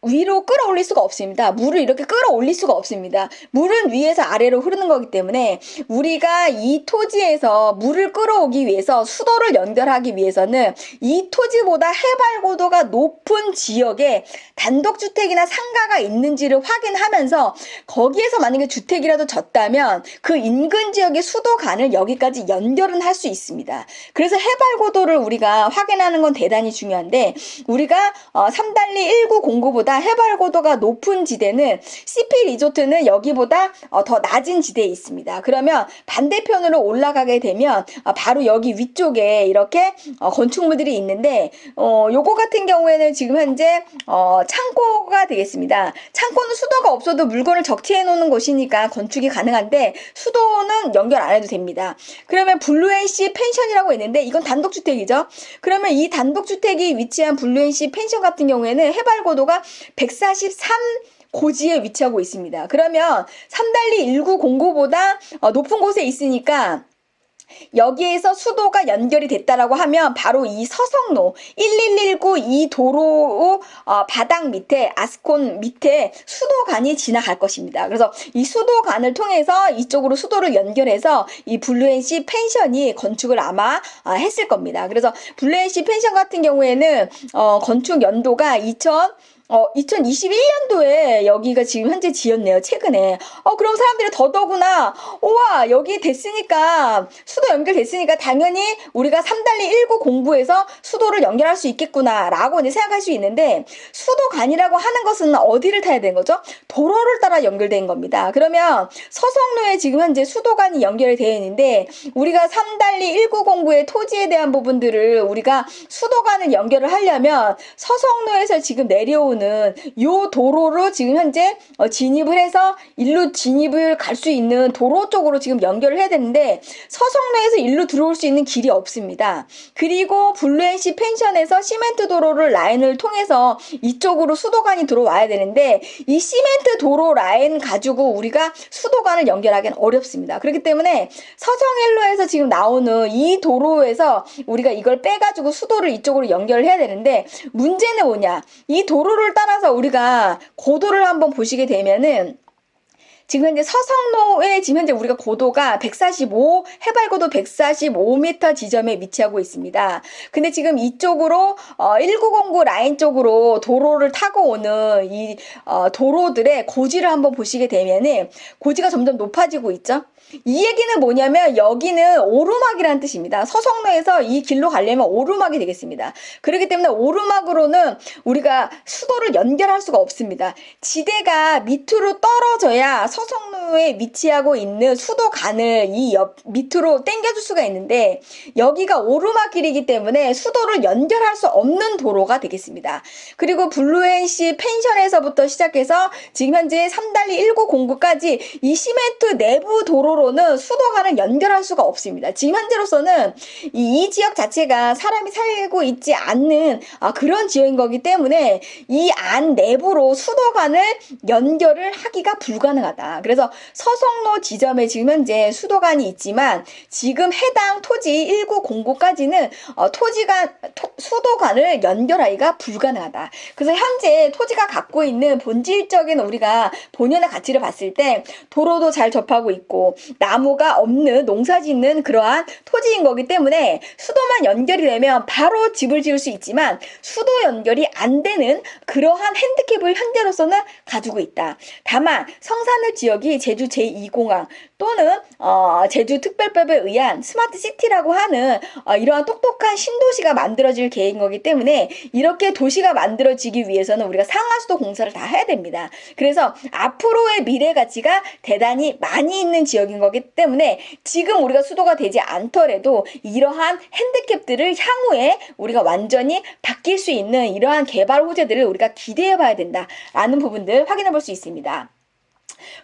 위로 끌어올릴 수가 없습니다. 물을 이렇게 끌어올릴 수가 없습니다. 물은 위에서 아래로 흐르는 거기 때문에 우리가 이 토지에서 물을 끌어오기 위해서 수도를 연결하기 위해서는 이 토지보다 해발 고도가 높은 지역에 단독주택이나 상가가 있는지를 확인하면서, 거기에서 만약에 주택이라도 졌다면 그 인근 지역의 수도관을 여기까지 연결은 할 수 있습니다. 그래서 해발 고도를 우리가 확인하는 건 대단히 중요한데, 우리가 삼달리 1909보다 해발 고도가 높은 지대는 CP 리조트는 여기보다 더 낮은 지대에 있습니다. 그러면 반대편으로 올라가게 되면 바로 여기 위쪽에 이렇게 건축물들이 있는데, 요거 같은 경우에는 지금 현재 창고가 되겠습니다. 창고는 수도가 없어도 물건을 적재해 놓는 곳이니까 건축이 가능한데 수도는 연결 안 해도 됩니다. 그러면 블루앤씨 펜션이라고 있는데 이건 단독주택이죠. 그러면 이 단독주택이 위치한 블루앤씨 펜션 같은 경우에는 해발 고도가 143 고지에 위치하고 있습니다. 그러면 삼달리 1909보다 높은 곳에 있으니까 여기에서 수도가 연결이 됐다라고 하면 바로 이 서성로 1119 이 도로 바닥 밑에 아스콘 밑에 수도관이 지나갈 것입니다. 그래서 이 수도관을 통해서 이쪽으로 수도를 연결해서 이 블루앤시 펜션이 건축을 아마 했을 겁니다. 그래서 블루앤시 펜션 같은 경우에는 건축 연도가 2021년도에 여기가 지금 현재 지었네요. 최근에. 그럼 사람들이 더더구나, 우와, 여기 됐으니까, 수도 연결됐으니까 당연히 우리가 3-19 공부해서 수도를 연결할 수 있겠구나, 라고 이제 생각할 수 있는데, 수도관이라고 하는 것은 어디를 타야 되는 거죠? 도로를 따라 연결된 겁니다. 그러면 서성로에 지금 현재 수도관이 연결이 되어 있는데, 우리가 3-19 공부의 토지에 대한 부분들을 우리가 수도관을 연결을 하려면 서성로에서 지금 내려오는 요 도로로 지금 현재 진입을 해서 일로 진입을 갈 수 있는 도로 쪽으로 지금 연결을 해야 되는데 서성로에서 일로 들어올 수 있는 길이 없습니다. 그리고 블루앤시 펜션에서 시멘트 도로를 라인을 통해서 이쪽으로 수도관이 들어와야 되는데 이 시멘트 도로 라인 가지고 우리가 수도관을 연결하기는 어렵습니다. 그렇기 때문에 서성일로에서 지금 나오는 이 도로에서 우리가 이걸 빼가지고 수도를 이쪽으로 연결을 해야 되는데 문제는 뭐냐? 이 도로를 따라서 우리가 고도를 한번 보시게 되면은 지금 현재 서성로에 지금 현재 우리가 고도가 145, 해발고도 145m 지점에 위치하고 있습니다. 근데 지금 이쪽으로 1909 라인 쪽으로 도로를 타고 오는 이 도로들의 고지를 한번 보시게 되면은 고지가 점점 높아지고 있죠. 이 얘기는 뭐냐면 여기는 오르막이라는 뜻입니다. 서성로에서 이 길로 가려면 오르막이 되겠습니다. 그렇기 때문에 오르막으로는 우리가 수도를 연결할 수가 없습니다. 지대가 밑으로 떨어져야 서성로에 위치하고 있는 수도관을 이 밑으로 당겨줄 수가 있는데 여기가 오르막길이기 때문에 수도를 연결할 수 없는 도로가 되겠습니다. 그리고 블루앤시 펜션에서부터 시작해서 지금 현재 3-19 공구까지 이 시멘트 내부 도로로는 수도관을 연결할 수가 없습니다. 지금 현재로서는 이 지역 자체가 사람이 살고 있지 않는 그런 지역인 거기 때문에 이 안 내부로 수도관을 연결을 하기가 불가능하다. 그래서 서성로 지점에 지금 현재 수도관이 있지만 지금 해당 토지 1909까지는 수도관을 연결하기가 불가능하다. 그래서 현재 토지가 갖고 있는 본질적인 우리가 본연의 가치를 봤을 때 도로도 잘 접하고 있고 나무가 없는 농사 짓는 그러한 토지인 거기 때문에 수도만 연결이 되면 바로 집을 지을 수 있지만 수도 연결이 안 되는 그러한 핸디캡을 현재로서는 가지고 있다. 다만 성산읍 지역이 제주 제2공항 또는 제주특별법에 의한 스마트시티라고 하는 이러한 똑똑한 신도시가 만들어질 계획인 거기 때문에 이렇게 도시가 만들어지기 위해서는 우리가 상하수도 공사를 다 해야 됩니다. 그래서 앞으로의 미래 가치가 대단히 많이 있는 지역인 거기 때문에 지금 우리가 수도가 되지 않더라도 이러한 핸디캡들을 향후에 우리가 완전히 바뀔 수 있는 이러한 개발 호재들을 우리가 기대해 봐야 된다라는 부분들 확인해 볼 수 있습니다.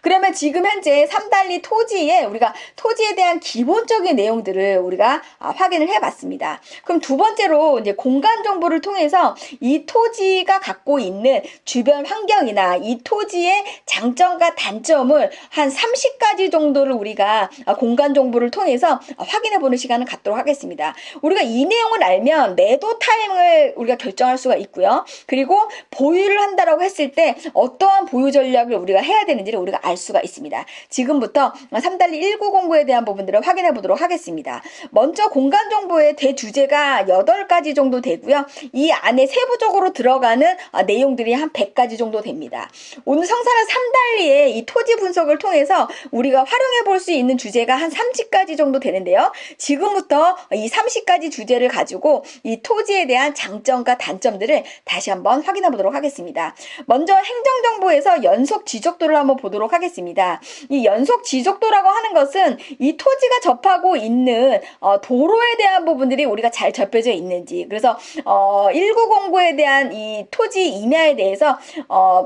그러면 지금 현재 3달리 토지에 우리가 토지에 대한 기본적인 내용들을 우리가 확인을 해봤습니다. 그럼 두 번째로 이제 공간 정보를 통해서 이 토지가 갖고 있는 주변 환경이나 이 토지의 장점과 단점을 한 30가지 정도를 우리가 공간 정보를 통해서 확인해보는 시간을 갖도록 하겠습니다. 우리가 이 내용을 알면 매도 타임을 우리가 결정할 수가 있고요. 그리고 보유를 한다라고 했을 때 어떠한 보유 전략을 우리가 해야 되는지를 우리가 알 수가 있습니다. 지금부터 3-1909에 대한 부분들을 확인해 보도록 하겠습니다. 먼저 공간 정보의 대주제가 8가지 정도 되고요. 이 안에 세부적으로 들어가는 내용들이 한 100가지 정도 됩니다. 오늘 성산읍 3달리의 이 토지 분석을 통해서 우리가 활용해 볼 수 있는 주제가 한 30가지 정도 되는데요. 지금부터 이 30가지 주제를 가지고 이 토지에 대한 장점과 단점들을 다시 한번 확인해 보도록 하겠습니다. 먼저 행정정보에서 연속 지적도를 한번 보도록 하겠습니다. 이 연속 지적도라고 하는 것은 이 토지가 접하고 있는 도로에 대한 부분들이 우리가 잘 접혀져 있는지, 그래서 1909에 대한 이 토지 임야에 대해서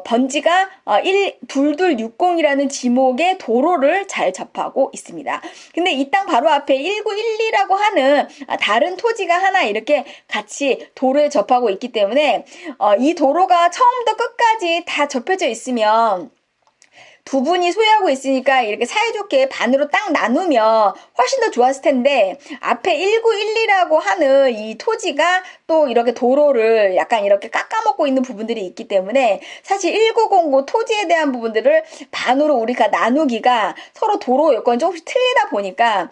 번지가 2260이라는 지목의 도로를 잘 접하고 있습니다. 근데 이 땅 바로 앞에 1912라고 하는 다른 토지가 하나 이렇게 같이 도로에 접하고 있기 때문에 이 도로가 처음부터 끝까지 다 접혀져 있으면 두 분이 소유하고 있으니까 이렇게 사이좋게 반으로 딱 나누면 훨씬 더 좋았을 텐데 앞에 1912라고 하는 이 토지가 또 이렇게 도로를 약간 이렇게 깎아먹고 있는 부분들이 있기 때문에 사실 1909 토지에 대한 부분들을 반으로 우리가 나누기가 서로 도로 여건이 조금씩 틀리다 보니까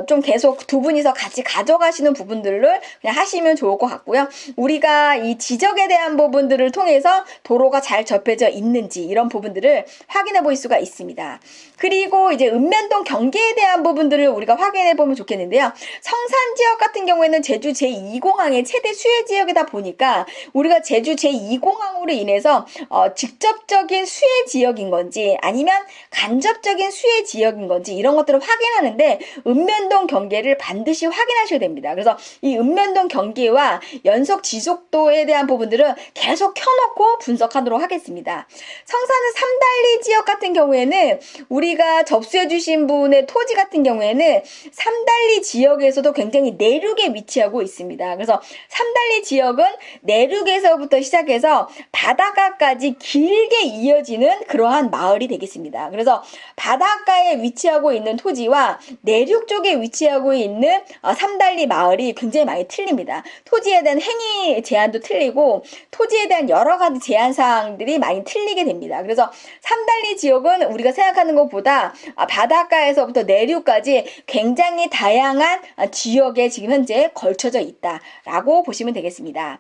좀 계속 두 분이서 같이 가져가시는 부분들을 그냥 하시면 좋을 것 같고요. 우리가 이 지적에 대한 부분들을 통해서 도로가 잘 접해져 있는지 이런 부분들을 확인해 볼 수가 있습니다. 그리고 이제 읍면동 경계에 대한 부분들을 우리가 확인해 보면 좋겠는데요. 성산 지역 같은 경우에는 제주 제2공항의 최대 수혜 지역이다 보니까 우리가 제주 제2공항으로 인해서 직접적인 수혜 지역인 건지 아니면 간접적인 수혜 지역인 건지 이런 것들을 확인하는데 읍면동 경계를 반드시 확인하셔야 됩니다. 그래서 이 읍면동 경계와 연속 지속도에 대한 부분들은 계속 켜놓고 분석하도록 하겠습니다. 성산은 삼달리 지역 같은 경우에는 우리가 접수해 주신 분의 토지 같은 경우에는 삼달리 지역에서도 굉장히 내륙에 위치하고 있습니다. 그래서 삼달리 지역은 내륙에서부터 시작해서 바닷가까지 길게 이어지는 그러한 마을이 되겠습니다. 그래서 바닷가에 위치하고 있는 토지와 내륙 쪽에 위치하고 있는 삼달리 마을이 굉장히 많이 틀립니다. 토지에 대한 행위 제한도 틀리고 토지에 대한 여러 가지 제한 사항들이 많이 틀리게 됩니다. 그래서 삼달리 지역은 우리가 생각하는 것보다 바닷가에서부터 내륙까지 굉장히 다양한 지역에 지금 현재 걸쳐져 있다라고 보시면 되겠습니다.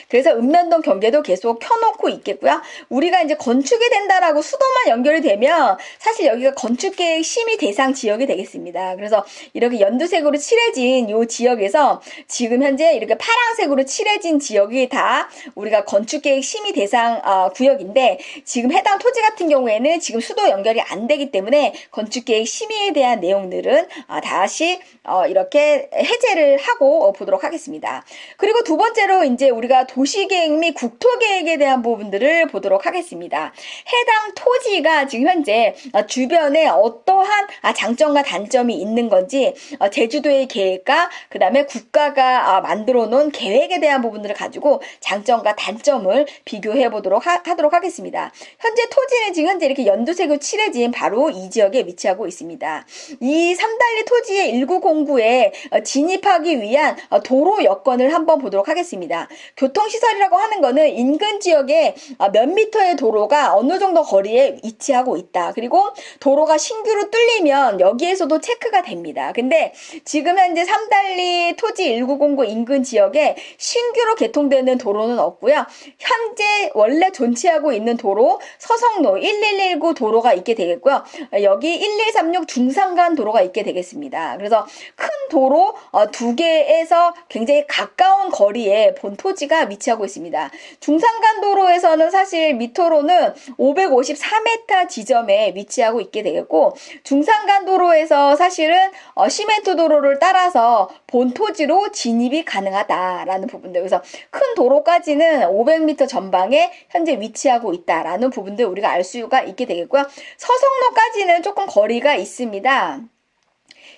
그래서 읍면동 경계도 계속 켜놓고 있겠고요. 우리가 이제 건축이 된다라고 수도만 연결이 되면 사실 여기가 건축계획 심의 대상 지역이 되겠습니다. 그래서 이렇게 연두색으로 칠해진 이 지역에서 지금 현재 이렇게 파란색으로 칠해진 지역이 다 우리가 건축계획 심의 대상 구역인데 지금 해당 토지 같은 경우에는 지금 수도 연결이 안 되기 때문에 건축계획 심의에 대한 내용들은 다시 이렇게 해제를 하고 보도록 하겠습니다. 그리고 두 번째로 이제 우리가 도시계획 및 국토계획에 대한 부분들을 보도록 하겠습니다. 해당 토지가 지금 현재 주변에 어떠한 장점과 단점이 있는 건지 제주도의 계획과 그 다음에 국가가 만들어 놓은 계획에 대한 부분들을 가지고 장점과 단점을 비교해 보도록 하도록 하겠습니다. 현재 토지는 지금 현재 이렇게 연두색으로 칠해진 바로 이 지역에 위치하고 있습니다. 이 삼달리 토지의 1909에 진입하기 위한 도로 여건을 한번 보도록 하겠습니다. 교통시설이라고 하는 거는 인근 지역에 몇 미터의 도로가 어느 정도 거리에 위치하고 있다. 그리고 도로가 신규로 뚫리면 여기에서도 체크가 됩니다. 근데 지금 현재 삼달리 토지 1909 인근 지역에 신규로 개통되는 도로는 없고요. 현재 원래 존치하고 있는 도로 서성로 1119 도로가 있게 되겠고요. 여기 1136 중산간 도로가 있게 되겠습니다. 그래서 큰 도로 두 개에서 굉장히 가까운 거리에 본 토지가 위치하고 있습니다. 중산간 도로에서는 사실 미터로는 554m 지점에 위치하고 있게 되겠고 중산간 도로에서 사실은 시멘트 도로를 따라서 본 토지로 진입이 가능하다라는 부분들. 그래서 큰 도로까지는 500m 전방에 현재 위치하고 있다라는 부분들 우리가 알 수가 있게 되겠고요. 서성로까지는 조금 거리가 있습니다.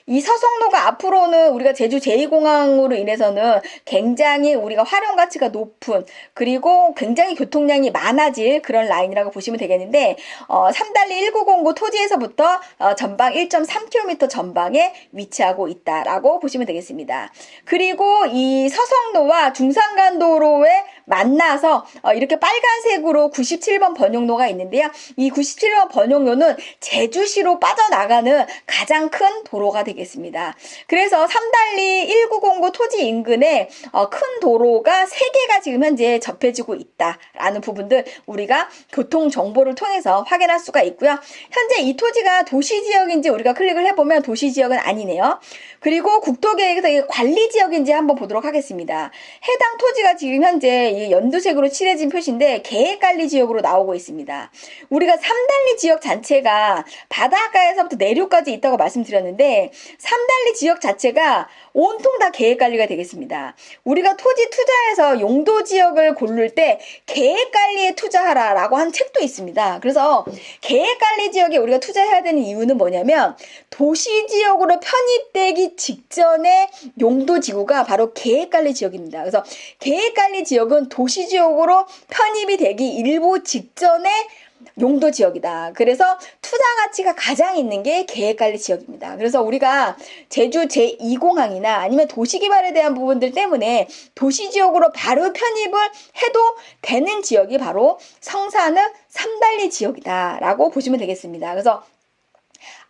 이 서성로가 앞으로는 우리가 제주 제2공항으로 인해서는 굉장히 우리가 활용 가치가 높은 그리고 굉장히 교통량이 많아질 그런 라인이라고 보시면 되겠는데 삼달리 1909 토지에서부터 전방 1.3km 전방에 위치하고 있다라고 보시면 되겠습니다. 그리고 이 서성로와 중산간도로에 만나서 이렇게 빨간색으로 97번 번용로가 있는데요. 이 97번 번용로는 제주시로 빠져나가는 가장 큰 도로가 되겠습니다. 그래서 삼달리 1909 토지 인근에 큰 도로가 3개가 지금 현재 접해지고 있다라는 부분들 우리가 교통 정보를 통해서 확인할 수가 있고요. 현재 이 토지가 도시지역인지 우리가 클릭을 해보면 도시지역은 아니네요. 그리고 국토계획에서 관리지역인지 한번 보도록 하겠습니다. 해당 토지가 지금 현재 이 연두색으로 칠해진 표시인데 계획관리지역으로 나오고 있습니다. 우리가 삼달리 지역 자체가 바닷가에서부터 내륙까지 있다고 말씀드렸는데 삼달리 지역 자체가 온통 다 계획관리가 되겠습니다. 우리가 토지 투자해서 용도 지역을 고를 때 계획관리에 투자하라라고 한 책도 있습니다. 그래서 계획관리 지역에 우리가 투자해야 되는 이유는 뭐냐면 도시지역으로 편입되기 직전에 용도지구가 바로 계획관리 지역입니다. 그래서 계획관리 지역은 도시지역으로 편입이 되기 일보 직전에 용도 지역이다. 그래서 투자 가치가 가장 있는 게 계획관리 지역입니다. 그래서 우리가 제주 제2공항이나 아니면 도시개발에 대한 부분들 때문에 도시지역으로 바로 편입을 해도 되는 지역이 바로 성산읍 삼달리 지역이다라고 보시면 되겠습니다. 그래서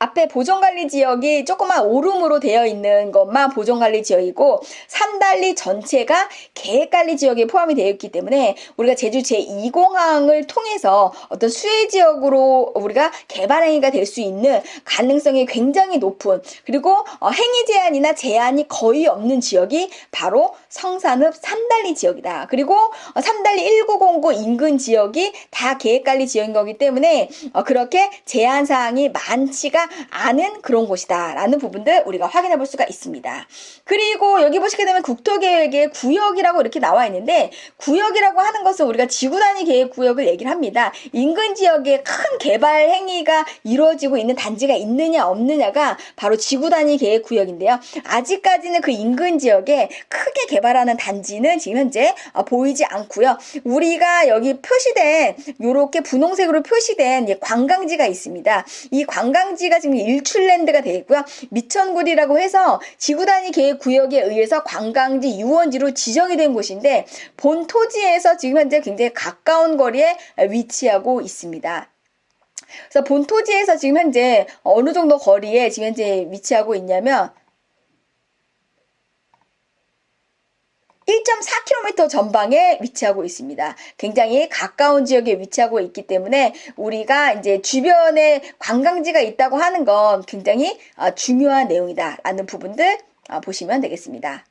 앞에 보존관리 지역이 조그만 오름으로 되어 있는 것만 보존관리 지역이고 삼달리 전체가 계획관리 지역에 포함이 되어 있기 때문에 우리가 제주 제2공항을 통해서 어떤 수혜 지역으로 우리가 개발 행위가 될 수 있는 가능성이 굉장히 높은, 그리고 행위 제한이나 제한이 거의 없는 지역이 바로 성산읍 삼달리 지역이다. 그리고 삼달리 1909 인근 지역이 다 계획관리 지역인 거기 때문에 그렇게 제한 사항이 많지가 않은 그런 곳이다 라는 부분들 우리가 확인해 볼 수가 있습니다. 그리고 여기 보시게 되면 국토계획의 구역이라고 이렇게 나와 있는데, 구역이라고 하는 것은 우리가 지구단위 계획구역을 얘기를 합니다. 인근 지역에 큰 개발 행위가 이루어지고 있는 단지가 있느냐 없느냐가 바로 지구단위 계획구역인데요. 아직까지는 그 인근 지역에 크게 개발하는 단지는 지금 현재 보이지 않고요. 우리가 여기 표시된 이렇게 분홍색으로 표시된 관광지가 있습니다. 이 관광지가 지금 일출랜드가 되어 있고요. 미천굴이라고 해서 지구단위 계획구역에 의해서 관광지 유원지로 지정이 된 곳인데 본 토지에서 지금 현재 굉장히 가까운 거리에 위치하고 있습니다. 그래서 본 토지에서 지금 현재 어느 정도 거리에 지금 현재 위치하고 있냐면 1.4km 전방에 위치하고 있습니다. 굉장히 가까운 지역에 위치하고 있기 때문에 우리가 이제 주변에 관광지가 있다고 하는 건 굉장히 중요한 내용이다라는 부분들 보시면 되겠습니다.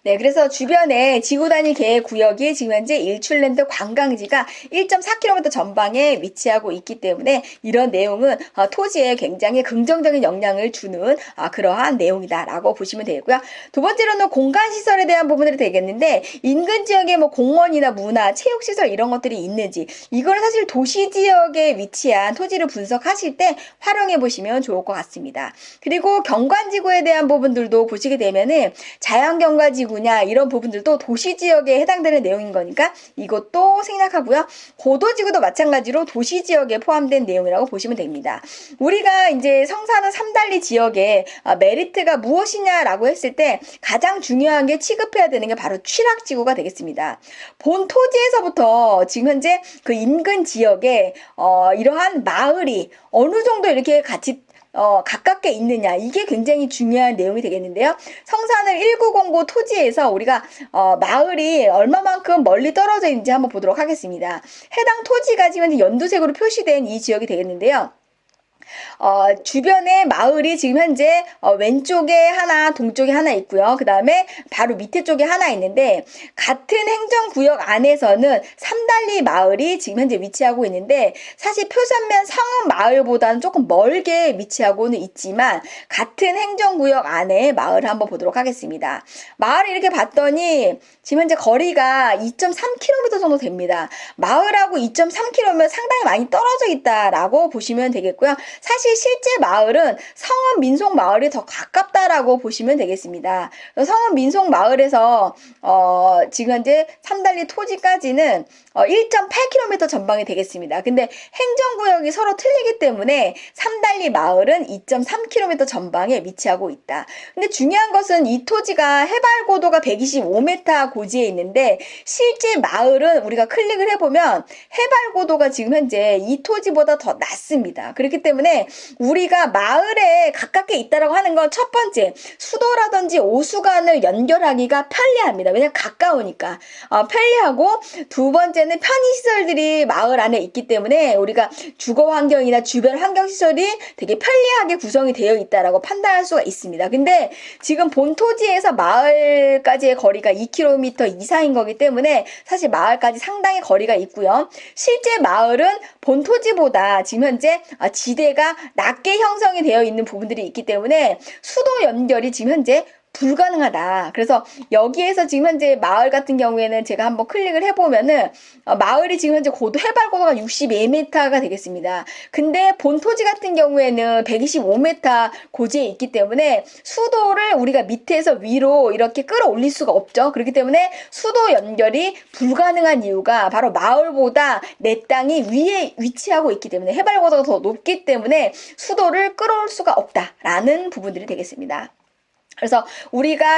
네, 그래서 주변에 지구단위 계획구역이 지금 현재 일출랜드 관광지가 1.4km 전방에 위치하고 있기 때문에 이런 내용은 토지에 굉장히 긍정적인 영향을 주는 그러한 내용이다라고 보시면 되고요. 두 번째로는 공간시설에 대한 부분들이 되겠는데, 인근 지역에 뭐 공원이나 문화, 체육시설 이런 것들이 있는지, 이거는 사실 도시지역에 위치한 토지를 분석하실 때 활용해 보시면 좋을 것 같습니다. 그리고 경관지구에 대한 부분들도 보시게 되면은 자연경관지구 이런 부분들도 도시지역에 해당되는 내용인 거니까 이것도 생략하고요. 고도지구도 마찬가지로 도시지역에 포함된 내용이라고 보시면 됩니다. 우리가 이제 성산읍 삼달리 지역에 메리트가 무엇이냐라고 했을 때 가장 중요한 게 취급해야 되는 게 바로 취락지구가 되겠습니다. 본 토지에서부터 지금 현재 그 인근 지역에 이러한 마을이 어느 정도 이렇게 같이 가깝게 있느냐, 이게 굉장히 중요한 내용이 되겠는데요. 성산을 1909 토지에서 우리가 마을이 얼마만큼 멀리 떨어져 있는지 한번 보도록 하겠습니다. 해당 토지가 지금 연두색으로 표시된 이 지역이 되겠는데요. 주변에 마을이 지금 현재 왼쪽에 하나, 동쪽에 하나 있고요. 그 다음에 바로 밑에 쪽에 하나 있는데, 같은 행정구역 안에서는 삼달리 마을이 지금 현재 위치하고 있는데, 사실 표선면 성읍 마을보다는 조금 멀게 위치하고는 있지만 같은 행정구역 안에 마을을 한번 보도록 하겠습니다. 마을을 이렇게 봤더니 지금 현재 거리가 2.3km 정도 됩니다. 마을하고 2.3km면 상당히 많이 떨어져 있다라고 보시면 되겠고요. 사실 실제 마을은 성읍 민속 마을이 더 가깝다라고 보시면 되겠습니다. 성읍 민속 마을에서 지금 현재 삼달리 토지까지는 1.8km 전방이 되겠습니다. 근데 행정구역이 서로 틀리기 때문에 삼달리 마을은 2.3km 전방에 위치하고 있다. 근데 중요한 것은 이 토지가 해발 고도가 125m 고지에 있는데, 실제 마을은 우리가 클릭을 해보면 해발 고도가 지금 현재 이 토지보다 더 낮습니다. 그렇기 때문에 우리가 마을에 가깝게 있다라고 하는 건 첫 번째, 수도라든지 오수관을 연결하기가 편리합니다. 왜냐하면 가까우니까 편리하고, 두 번째는 편의시설들이 마을 안에 있기 때문에 우리가 주거 환경이나 주변 환경 시설이 되게 편리하게 구성이 되어 있다라고 판단할 수가 있습니다. 근데 지금 본 토지에서 마을까지의 거리가 2km 이상인 거기 때문에 사실 마을까지 상당히 거리가 있고요. 실제 마을은 본 토지보다 지금 현재 지대가 지대가 낮게 형성이 되어 있는 부분들이 있기 때문에 수도 연결이 지금 현재 불가능하다. 그래서 여기에서 지금 현재 마을 같은 경우에는 제가 한번 클릭을 해보면은 마을이 지금 현재 해발 고도가 62m가 되겠습니다. 근데 본 토지 같은 경우에는 125m 고지에 있기 때문에 수도를 우리가 밑에서 위로 이렇게 끌어올릴 수가 없죠. 그렇기 때문에 수도 연결이 불가능한 이유가 바로 마을보다 내 땅이 위에 위치하고 있기 때문에 해발 고도가 더 높기 때문에 수도를 끌어올 수가 없다라는 부분들이 되겠습니다. 그래서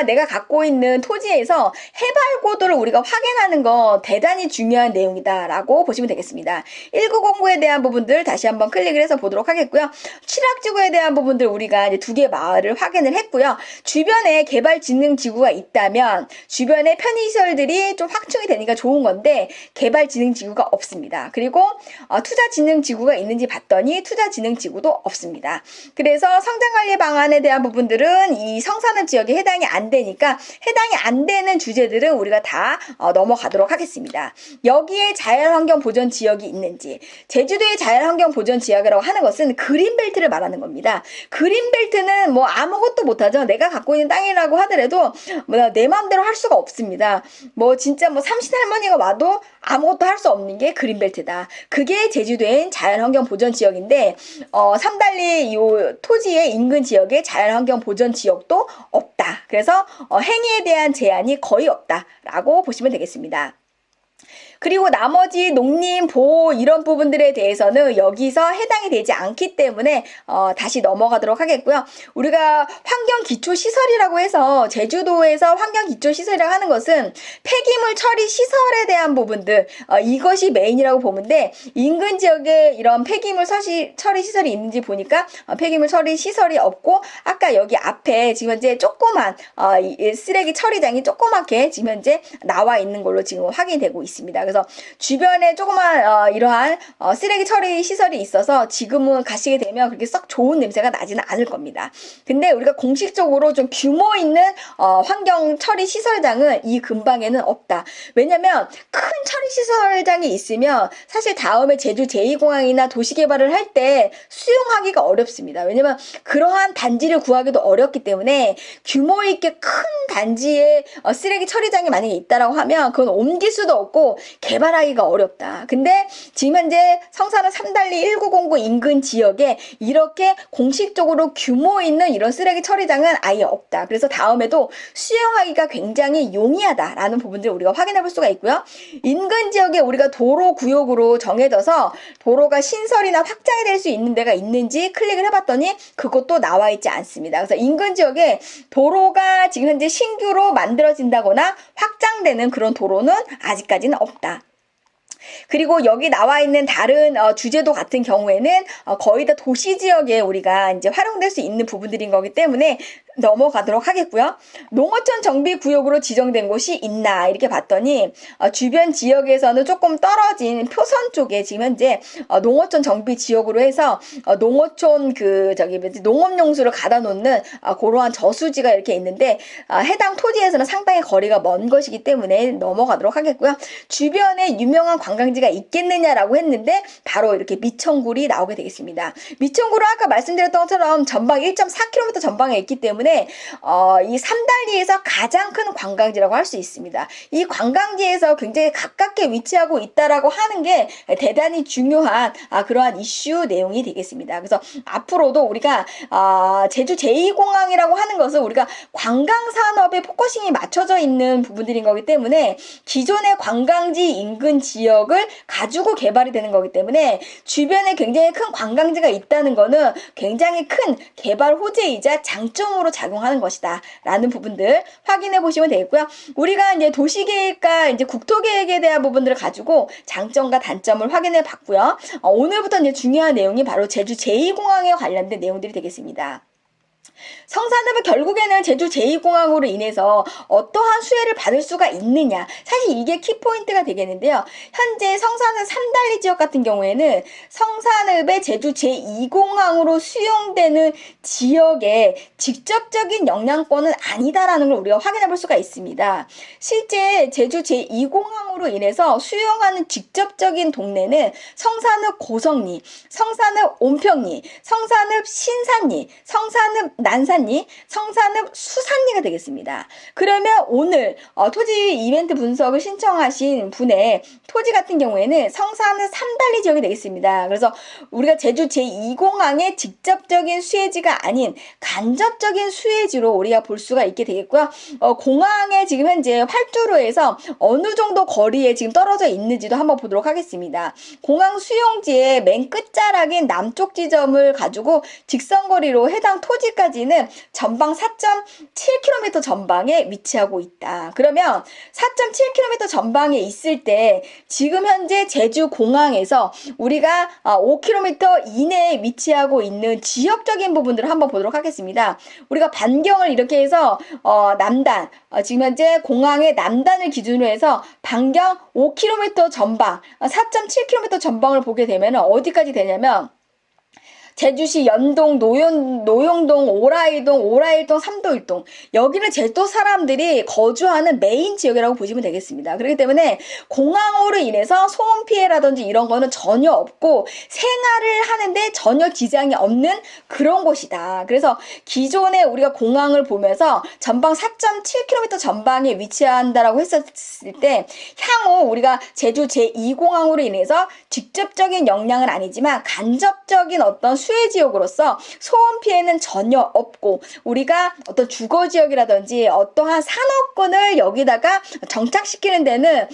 내가 갖고 있는 토지에서 해발 고도를 우리가 확인하는 거 대단히 중요한 내용이다라고 보시면 되겠습니다. 1909에 대한 부분들 다시 한번 클릭을 해서 보도록 하겠고요. 칠학지구에 대한 부분들 우리가 이제 2개 마을을 확인을 했고요. 주변에 개발진흥지구가 있다면 주변에 편의시설들이 좀 확충이 되니까 좋은 건데 개발진흥지구가 없습니다. 그리고 투자진흥지구가 있는지 봤더니 투자진흥지구도 없습니다. 그래서 성장관리 방안에 대한 부분들은 이 성산읍 지역에 해당이 안 되니까 해당이 안 되는 주제들은 우리가 다 넘어가도록 하겠습니다. 여기에 자연환경 보전 지역이 있는지, 제주도의 자연환경 보전 지역이라고 하는 것은 그린벨트를 말하는 겁니다. 그린벨트는 뭐 아무것도 못하죠. 내가 갖고 있는 땅이라고 하더라도 내 마음대로 할 수가 없습니다. 진짜 삼신할머니가 와도 아무것도 할 수 없는 게 그린벨트다. 그게 제주도의 자연환경 보전 지역인데 삼달리 이 토지의 인근 지역에 자연환경 보전 지역도 없다. 그래서 행위에 대한 제한이 거의 없다라고 보시면 되겠습니다. 그리고 나머지 농림, 보호 이런 부분들에 대해서는 여기서 해당이 되지 않기 때문에 다시 넘어가도록 하겠고요. 우리가 환경기초시설이라고 해서 제주도에서 환경기초시설이라고 하는 것은 폐기물 처리 시설에 대한 부분들 이것이 메인이라고 보는데 인근 지역에 이런 폐기물 처리 시설이 있는지 보니까 폐기물 처리 시설이 없고 아까 여기 앞에 지금 현재 조그만 쓰레기 처리장이 조그맣게 지금 현재 나와 있는 걸로 지금 확인되고 있습니다. 그래서 주변에 조그만 이러한 쓰레기 처리 시설이 있어서 지금은 가시게 되면 그렇게 썩 좋은 냄새가 나지는 않을 겁니다. 근데 우리가 공식적으로 좀 규모 있는 환경 처리 시설장은 이 근방에는 없다. 왜냐면 큰 처리 시설장이 있으면 사실 다음에 제주 제2공항이나 도시개발을 할 때 수용하기가 어렵습니다. 왜냐면 그러한 단지를 구하기도 어렵기 때문에 규모 있게 큰 단지에 쓰레기 처리장이 만약에 있다라고 하면 그건 옮길 수도 없고 개발하기가 어렵다. 근데 지금 현재 성산읍 삼달리 1909 인근 지역에 이렇게 공식적으로 규모 있는 이런 쓰레기 처리장은 아예 없다. 그래서 다음에도 수용하기가 굉장히 용이하다라는 부분들을 우리가 확인해 볼 수가 있고요. 인근 지역에 우리가 도로 구역으로 정해져서 도로가 신설이나 확장이 될 수 있는 데가 있는지 클릭을 해봤더니 그것도 나와 있지 않습니다. 그래서 인근 지역에 도로가 지금 현재 신규로 만들어진다거나 확장되는 그런 도로는 아직까지는 없다. 그리고 여기 나와 있는 다른 주제도 같은 경우에는 거의 다 도시 지역에 우리가 이제 활용될 수 있는 부분들인 거기 때문에 넘어가도록 하겠고요. 농어촌 정비 구역으로 지정된 곳이 있나 이렇게 봤더니 주변 지역에서는 조금 떨어진 표선 쪽에 지금 현재 농어촌 정비 지역으로 해서 농어촌 농업용수를 가다 놓는 그러한 저수지가 이렇게 있는데 해당 토지에서는 상당히 거리가 먼 것이기 때문에 넘어가도록 하겠고요. 주변에 유명한 관광지가 있겠느냐라고 했는데 바로 이렇게 미천굴이 나오게 되겠습니다. 미천굴은 아까 말씀드렸던 것처럼 전방 1.4km 전방에 있기 때문에 이 삼달리에서 가장 큰 관광지라고 할 수 있습니다. 이 관광지에서 굉장히 가깝게 위치하고 있다라고 하는 게 대단히 중요한 그러한 이슈 내용이 되겠습니다. 그래서 앞으로도 우리가 제주 제2공항이라고 하는 것은 우리가 관광산업에 포커싱이 맞춰져 있는 부분들인 거기 때문에 기존의 관광지 인근 지역을 가지고 개발이 되는 거기 때문에 주변에 굉장히 큰 관광지가 있다는 거는 굉장히 큰 개발 호재이자 장점으로 작용하는 것이다 라는 부분들 확인해 보시면 되겠고요. 우리가 이제 도시계획과 이제 국토계획에 대한 부분들을 가지고 장점과 단점을 확인해 봤고요. 오늘부터 이제 중요한 내용이 바로 제주 제2공항에 관련된 내용들이 되겠습니다. 성산읍은 결국에는 제주 제2공항으로 인해서 어떠한 수혜를 받을 수가 있느냐. 사실 이게 키포인트가 되겠는데요. 현재 성산읍 삼달리 지역 같은 경우에는 성산읍의 제주 제2공항으로 수용되는 지역의 직접적인 영향권은 아니다라는 걸 우리가 확인해 볼 수가 있습니다. 실제 제주 제2공항으로 인해서 수용하는 직접적인 동네는 성산읍 고성리, 성산읍 온평리, 성산읍 신산리, 성산읍 난산리, 성산읍 수산리가 되겠습니다. 그러면 오늘 토지 이벤트 분석을 신청하신 분의 토지 같은 경우에는 성산읍 삼달리 지역이 되겠습니다. 그래서 우리가 제주 제2공항의 직접적인 수혜지가 아닌 간접적인 수혜지로 우리가 볼 수가 있게 되겠고요. 공항에 지금 현재 활주로에서 어느 정도 거리에 지금 떨어져 있는지도 한번 보도록 하겠습니다. 공항 수용지의 맨 끝자락인 남쪽 지점을 가지고 직선거리로 해당 토지까지는 전방 4.7km 전방에 위치하고 있다. 그러면 4.7km 전방에 있을 때 지금 현재 제주공항에서 우리가 5km 이내에 위치하고 있는 지역적인 부분들을 한번 보도록 하겠습니다. 우리가 반경을 이렇게 해서 남단, 지금 현재 공항의 남단을 기준으로 해서 반경 5km 전방, 4.7km 전방을 보게 되면 어디까지 되냐면 제주시 연동, 노용동, 오라일동, 삼도일동, 여기는 제주도 사람들이 거주하는 메인 지역이라고 보시면 되겠습니다. 그렇기 때문에 공항으로 인해서 소음 피해라든지 이런 거는 전혀 없고 생활을 하는데 전혀 지장이 없는 그런 곳이다. 그래서 기존에 우리가 공항을 보면서 전방 4.7km 전방에 위치한다라고 했었을 때 향후 우리가 제주 제2공항으로 인해서 직접적인 영향은 아니지만 간접적인 어떤 수혜 지역으로서 소음 피해는 전혀 없고 우리가 어떤 주거 지역이라든지 어떠한 산업군을 여기다가 정착시키는 데는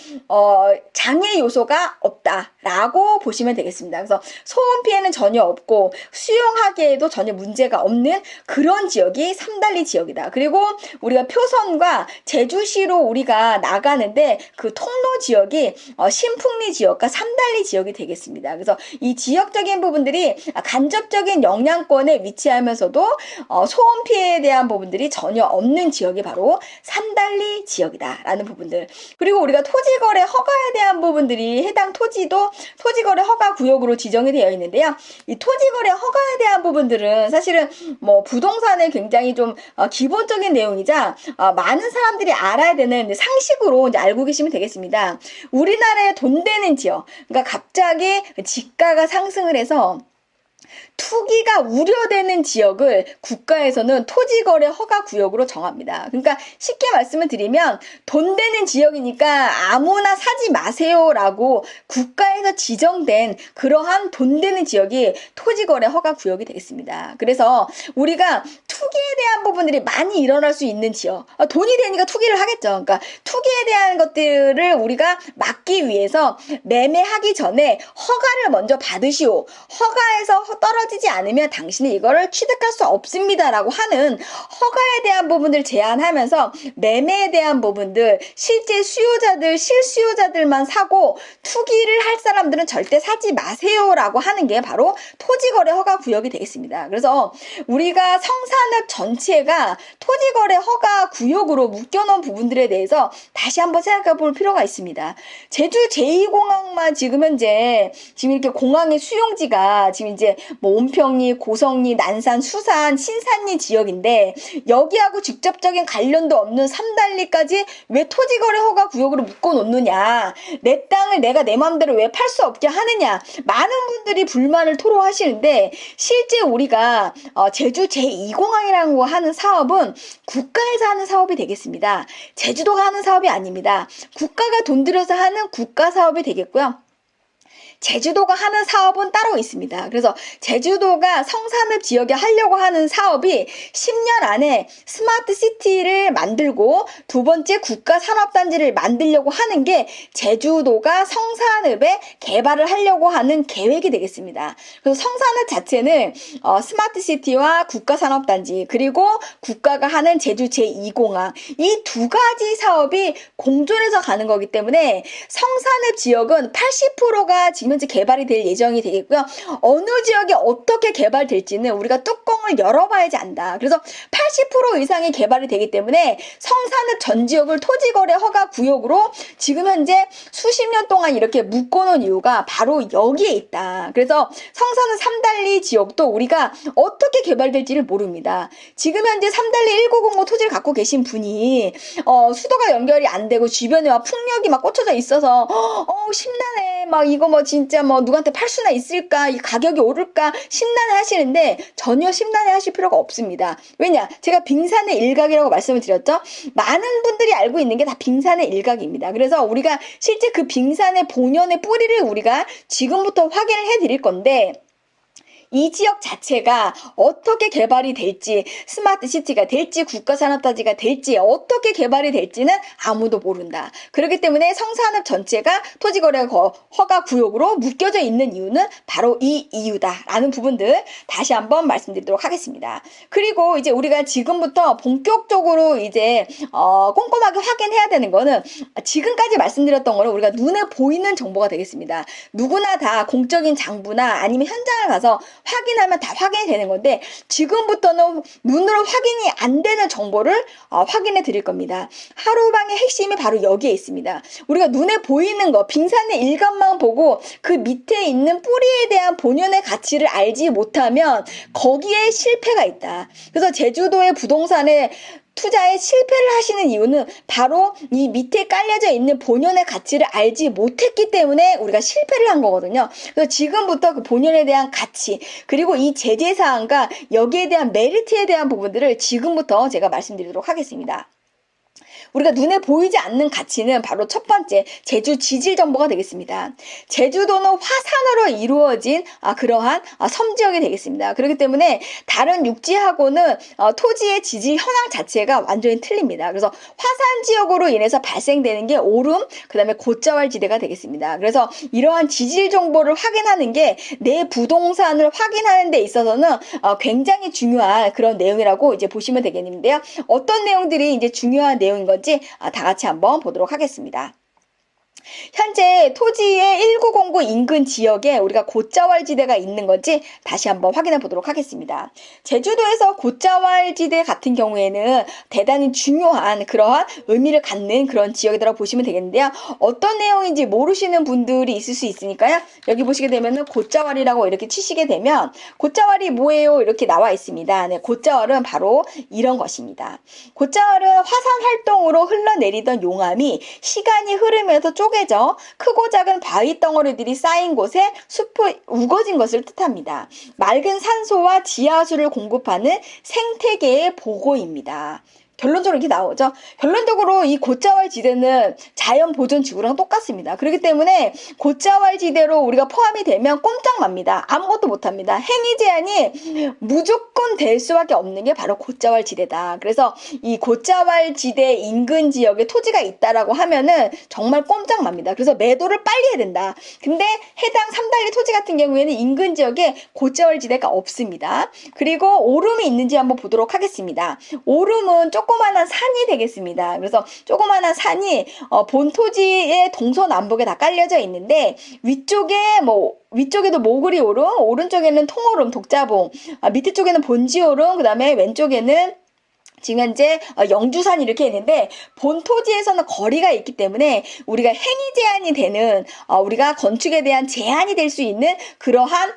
장애 요소가 없다라고 보시면 되겠습니다. 그래서 소음 피해는 전혀 없고 수용하기에도 전혀 문제가 없는 그런 지역이 삼달리 지역이다. 그리고 우리가 표선과 제주시로 우리가 나가는데 그 통로 지역이 신풍리 지역과 삼달리 지역이 되겠습니다. 그래서 이 지역적인 부분들이 간접적인 영향권에 위치하면서도 소음 피해에 대한 부분들이 전혀 없는 지역이 바로 삼달리 지역이다라는 부분들. 그리고 우리가 토지거래 허가에 대한 부분들이 해당 토지도 토지거래 허가 구역으로 지정이 되어 있는데요. 이 토지거래 허가에 대한 부분들은 사실은 뭐 부동산의 굉장히 좀 기본적인 내용이자 많은 사람들이 알아야 되는 상식으로 이제 알고 계시면 되겠습니다. 우리나라에 돈 되는 지역, 그러니까 갑자기 지가가 상승을 해서 투기가 우려되는 지역을 국가에서는 토지거래 허가 구역으로 정합니다. 그러니까 쉽게 말씀을 드리면 돈 되는 지역이니까 아무나 사지 마세요라고 국가에서 지정된 그러한 돈 되는 지역이 토지거래 허가 구역이 되겠습니다. 그래서 우리가 투기에 대한 부분들이 많이 일어날 수 있는 지역, 돈이 되니까 투기를 하겠죠. 그러니까 투기에 대한 것들을 우리가 막기 위해서 매매하기 전에 허가를 먼저 받으시오. 허가에서 떨어지지 않으면 당신이 이거를 취득할 수 없습니다라고 하는 허가에 대한 부분들 제한하면서 매매에 대한 부분들 실제 수요자들, 실수요자들만 사고 투기를 할 사람들은 절대 사지 마세요라고 하는 게 바로 토지거래 허가 구역이 되겠습니다. 그래서 우리가 성산읍 전체가 토지거래 허가 구역으로 묶여놓은 부분들에 대해서 다시 한번 생각해 볼 필요가 있습니다. 제주 제2공항만 지금 현재 지금 이렇게 공항의 수용지가 지금 이제 뭐 온평리, 고성리, 난산, 수산, 신산리 지역인데 여기하고 직접적인 관련도 없는 삼달리까지 왜 토지거래 허가 구역으로 묶어놓느냐, 내 땅을 내가 내 마음대로 왜 팔 수 없게 하느냐, 많은 분들이 불만을 토로하시는데 실제 우리가 제주 제2공항이라는 거 하는 사업은 국가에서 하는 사업이 되겠습니다. 제주도가 하는 사업이 아닙니다. 국가가 돈 들여서 하는 국가 사업이 되겠고요. 제주도가 하는 사업은 따로 있습니다. 그래서 제주도가 성산읍 지역에 하려고 하는 사업이 10년 안에 스마트 시티를 만들고 두 번째 국가 산업단지를 만들려고 하는 게 제주도가 성산읍에 개발을 하려고 하는 계획이 되겠습니다. 그래서 성산읍 자체는 스마트 시티와 국가 산업단지 그리고 국가가 하는 제주 제2공항 이 두 가지 사업이 공존해서 가는 거기 때문에 성산읍 지역은 80%가 지금 지금 현재 개발이 될 예정이 되겠고요. 어느 지역이 어떻게 개발될지는 우리가 뚜껑을 열어봐야지 안다. 그래서 80% 이상이 개발이 되기 때문에 성산읍 전 지역을 토지거래 허가 구역으로 지금 현재 수십 년 동안 이렇게 묶어놓은 이유가 바로 여기에 있다. 그래서 성산읍 삼달리 지역도 우리가 어떻게 개발될지를 모릅니다. 지금 현재 삼달리 1905 토지를 갖고 계신 분이 수도가 연결이 안 되고 주변에 막 풍력이 막 꽂혀져 있어서 심란해. 막 이거 뭐 진짜 뭐 누구한테 팔 수나 있을까? 이 가격이 오를까? 심란해 하시는데 전혀 심란해 하실 필요가 없습니다. 왜냐? 제가 빙산의 일각이라고 말씀을 드렸죠? 많은 분들이 알고 있는 게 다 빙산의 일각입니다. 그래서 우리가 실제 그 빙산의 본연의 뿌리를 우리가 지금부터 확인을 해 드릴 건데 이 지역 자체가 어떻게 개발이 될지, 스마트 시티가 될지, 국가산업단지가 될지, 어떻게 개발이 될지는 아무도 모른다. 그렇기 때문에 성산읍 전체가 토지거래 허가 구역으로 묶여져 있는 이유는 바로 이 이유다라는 부분들 다시 한번 말씀드리도록 하겠습니다. 그리고 이제 우리가 지금부터 본격적으로 이제 꼼꼼하게 확인해야 되는 거는 지금까지 말씀드렸던 거는 우리가 눈에 보이는 정보가 되겠습니다. 누구나 다 공적인 장부나 아니면 현장을 가서 확인하면 다 확인이 되는 건데 지금부터는 눈으로 확인이 안 되는 정보를 확인해 드릴 겁니다. 하루방의 핵심이 바로 여기에 있습니다. 우리가 눈에 보이는 거, 빙산의 일각만 보고 그 밑에 있는 뿌리에 대한 본연의 가치를 알지 못하면 거기에 실패가 있다. 그래서 제주도의 부동산에 투자에 실패를 하시는 이유는 바로 이 밑에 깔려져 있는 본연의 가치를 알지 못했기 때문에 우리가 실패를 한 거거든요. 그래서 지금부터 그 본연에 대한 가치 그리고 이 제재사항과 여기에 대한 메리트에 대한 부분들을 지금부터 제가 말씀드리도록 하겠습니다. 우리가 눈에 보이지 않는 가치는 바로 첫 번째 제주 지질 정보가 되겠습니다. 제주도는 화산으로 이루어진 그러한 섬지역이 되겠습니다. 그렇기 때문에 다른 육지하고는 토지의 지질 현황 자체가 완전히 틀립니다. 그래서 화산 지역으로 인해서 발생되는 게 오름, 그 다음에 곶자왈 지대가 되겠습니다. 그래서 이러한 지질 정보를 확인하는 게 내 부동산을 확인하는 데 있어서는 굉장히 중요한 그런 내용이라고 이제 보시면 되겠는데요. 어떤 내용들이 이제 중요한 내용인 건지 다 같이 한번 보도록 하겠습니다. 현재 토지의 1909 인근 지역에 우리가 곶자왈 지대가 있는 건지 다시 한번 확인해 보도록 하겠습니다. 제주도에서 곶자왈 지대 같은 경우에는 대단히 중요한 그러한 의미를 갖는 그런 지역이라고 보시면 되겠는데요. 어떤 내용인지 모르시는 분들이 있을 수 있으니까요. 여기 보시게 되면은 곶자왈이라고 이렇게 치시게 되면 곶자왈이 뭐예요? 이렇게 나와 있습니다. 네, 곶자왈은 바로 이런 것입니다. 곶자왈은 화산 활동으로 흘러내리던 용암이 시간이 흐르면서 쪼개져 크고 작은 바위 덩어리들이 쌓인 곳에 숲이 우거진 것을 뜻합니다. 맑은 산소와 지하수를 공급하는 생태계의 보고입니다. 결론적으로 이렇게 나오죠. 결론적으로 이 곶자왈 지대는 자연 보존 지구랑 똑같습니다. 그렇기 때문에 곶자왈 지대로 우리가 포함이 되면 꼼짝맙니다. 아무것도 못합니다. 행위 제한이 무조건 될 수밖에 없는 게 바로 곶자왈 지대다. 그래서 이 곶자왈 지대 인근 지역에 토지가 있다라고 하면은 정말 꼼짝맙니다. 그래서 매도를 빨리 해야 된다. 근데 해당 삼달리 토지 같은 경우에는 인근 지역에 곶자왈 지대가 없습니다. 그리고 오름이 있는지 한번 보도록 하겠습니다. 오름은 조그만한 산이 되겠습니다. 그래서 조그만한 산이 본 토지의 동서남북에 다 깔려져 있는데 위쪽에도 모그리 오름, 오른쪽에는 통오름, 독자봉, 밑에 쪽에는 본지 오름, 그 다음에 왼쪽에는 지금 현재 영주산 이렇게 있는데 본 토지에서는 거리가 있기 때문에 우리가 행위 제한이 되는 우리가 건축에 대한 제한이 될 수 있는 그러한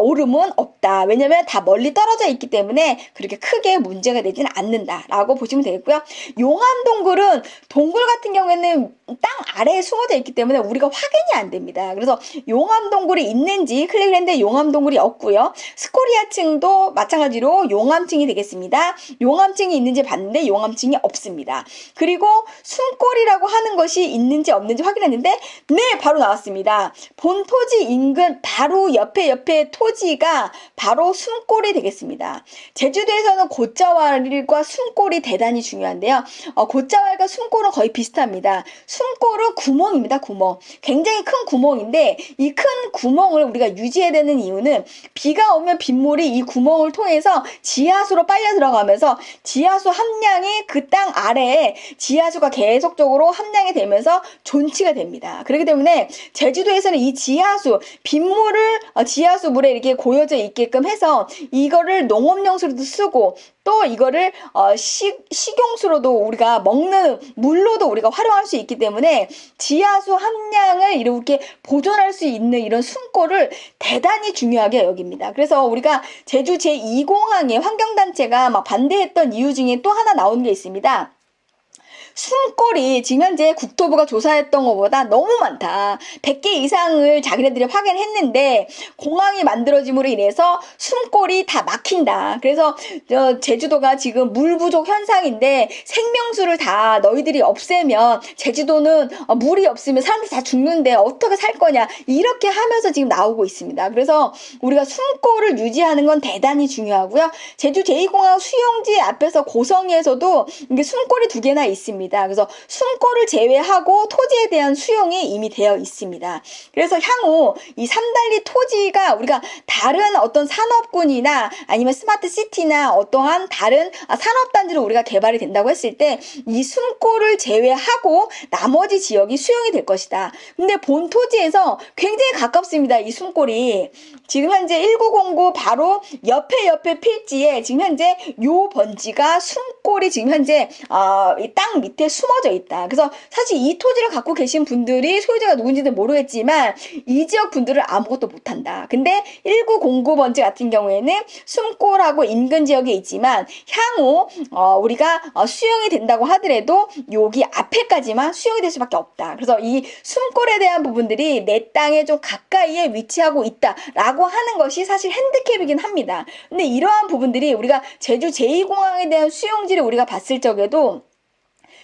오름은 없다. 왜냐면 다 멀리 떨어져 있기 때문에 그렇게 크게 문제가 되지는 않는다라고 보시면 되겠고요. 용암동굴은 동굴 같은 경우에는 땅 아래에 숨어져 있기 때문에 우리가 확인이 안 됩니다. 그래서 용암동굴이 있는지 클릭을 했는데 용암동굴이 없고요. 스코리아층도 마찬가지로 용암층이 되겠습니다. 용암층이 있는지 봤는데 용암층이 없습니다. 그리고 숨골이라고 하는 것이 있는지 없는지 확인했는데 네, 바로 나왔습니다. 본 토지 인근 바로 옆에 토지가 바로 숨골이 되겠습니다. 제주도에서는 곶자왈과 숨골이 대단히 중요한데요. 곶자왈과 숨골은 거의 비슷합니다. 숨골은 구멍입니다. 구멍. 굉장히 큰 구멍인데 이 큰 구멍을 우리가 유지해야 되는 이유는 비가 오면 빗물이 이 구멍을 통해서 지하수로 빨려 들어가면서 지하 지하수 함량이 그 땅 아래에 지하수가 계속적으로 함량이 되면서 존치가 됩니다. 그렇기 때문에 제주도에서는 이 지하수, 빗물을 지하수 물에 이렇게 고여져 있게끔 해서 이거를 농업용수로도 쓰고 또 이거를 식용수로도 우리가 먹는 물로도 우리가 활용할 수 있기 때문에 지하수 함량을 이렇게 보존할 수 있는 이런 숨골을 대단히 중요하게 여깁니다. 그래서 우리가 제주 제2공항의 환경단체가 막 반대했던 이유 중에 또 하나 나오는 게 있습니다. 숨골이 지금 현재 국토부가 조사했던 것보다 너무 많다. 100개 이상을 자기네들이 확인했는데 공항이 만들어짐으로 인해서 숨골이 다 막힌다. 그래서 제주도가 지금 물 부족 현상인데 생명수를 다 너희들이 없애면 제주도는 물이 없으면 사람들이 다 죽는데 어떻게 살 거냐. 이렇게 하면서 지금 나오고 있습니다. 그래서 우리가 숨골을 유지하는 건 대단히 중요하고요. 제주 제2공항 수용지 앞에서 고성에서도 이게 숨골이 2개나 있습니다. 그래서 숨골을 제외하고 토지에 대한 수용이 이미 되어 있습니다. 그래서 향후 이 삼달리 토지가 우리가 다른 어떤 산업군이나 아니면 스마트 시티나 어떠한 다른 산업단지로 우리가 개발이 된다고 했을 때 이 숨골을 제외하고 나머지 지역이 수용이 될 것이다. 근데 본 토지에서 굉장히 가깝습니다. 이 숨골이. 지금 현재 1909 바로 옆에 필지에 지금 현재 요 번지가 숨골이 지금 현재 이 땅 밑에 숨어져 있다. 그래서 사실 이 토지를 갖고 계신 분들이 소유자가 누군지는 모르겠지만 이 지역 분들은 아무것도 못한다. 근데 1909번지 같은 경우에는 숨골하고 인근 지역에 있지만 향후 우리가 수용이 된다고 하더라도 여기 앞에까지만 수용이 될 수밖에 없다. 그래서 이 숨골에 대한 부분들이 내 땅에 좀 가까이에 위치하고 있다라고 하는 것이 사실 핸디캡이긴 합니다. 근데 이러한 부분들이 우리가 제주 제2공항에 대한 수용지를 우리가 봤을 적에도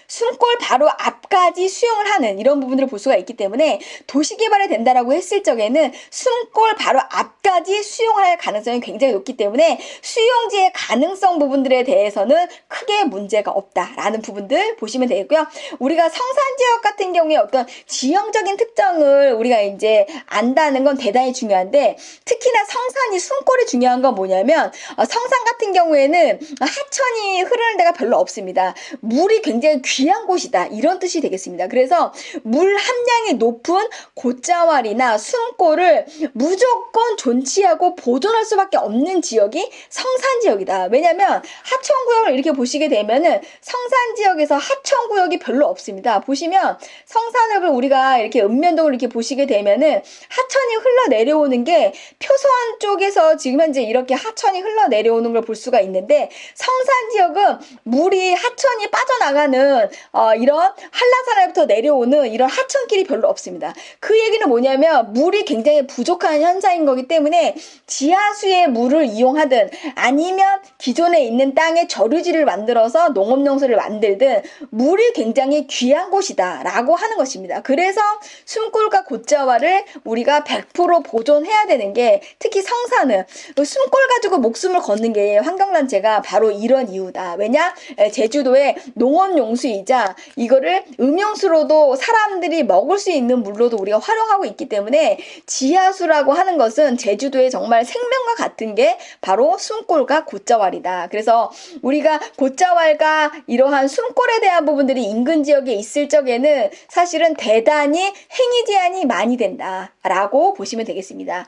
숨골 바로 앞까지 수용을 하는 이런 부분들을 볼 수가 있기 때문에 도시개발이 된다라고 했을 적에는 숨골 바로 앞까지 수용할 가능성이 굉장히 높기 때문에 수용지의 가능성 부분들에 대해서는 크게 문제가 없다라는 부분들 보시면 되겠고요. 우리가 성산지역 같은 경우에 어떤 지형적인 특정을 우리가 이제 안다는 건 대단히 중요한데 특히나 성산이 숨골이 중요한 건 뭐냐면 성산 같은 경우에는 하천이 흐르는 데가 별로 없습니다. 물이 굉장히 귀한 곳이다 이런 뜻이 되겠습니다. 그래서 물 함량이 높은 곶자왈이나 숨골을 무조건 존치하고 보존할 수밖에 없는 지역이 성산지역이다. 왜냐하면 하천구역을 이렇게 보시게 되면은 성산지역에서 하천구역이 별로 없습니다. 보시면 성산읍을 우리가 이렇게 읍면동을 이렇게 보시게 되면은 하천이 흘러내려오는 게 표선 쪽에서 지금 현재 이렇게 하천이 흘러내려오는 걸 볼 수가 있는데 성산지역은 물이 하천이 빠져나가는 이런 한라산에부터 내려오는 이런 하천길이 별로 없습니다. 그 얘기는 뭐냐면 물이 굉장히 부족한 현상인 거기 때문에 지하수의 물을 이용하든 아니면 기존에 있는 땅에 저류지를 만들어서 농업용수를 만들든 물이 굉장히 귀한 곳이다 라고 하는 것입니다. 그래서 숨골과 곶자왈을 우리가 100% 보존해야 되는 게 특히 성산은 숨골 가지고 목숨을 걷는 게 환경단체가 바로 이런 이유다. 왜냐? 제주도의 농업용수이자 이거를 음용수로도 사람들이 먹을 수 있는 물로도 우리가 활용하고 있기 때문에 지하수라고 하는 것은 제주도의 정말 생명과 같은 게 바로 숨골과 곶자왈이다. 그래서 우리가 곶자왈과 이러한 숨골에 대한 부분들이 인근 지역에 있을 적에는 사실은 대단히 행위 제한이 많이 된다라고 보시면 되겠습니다.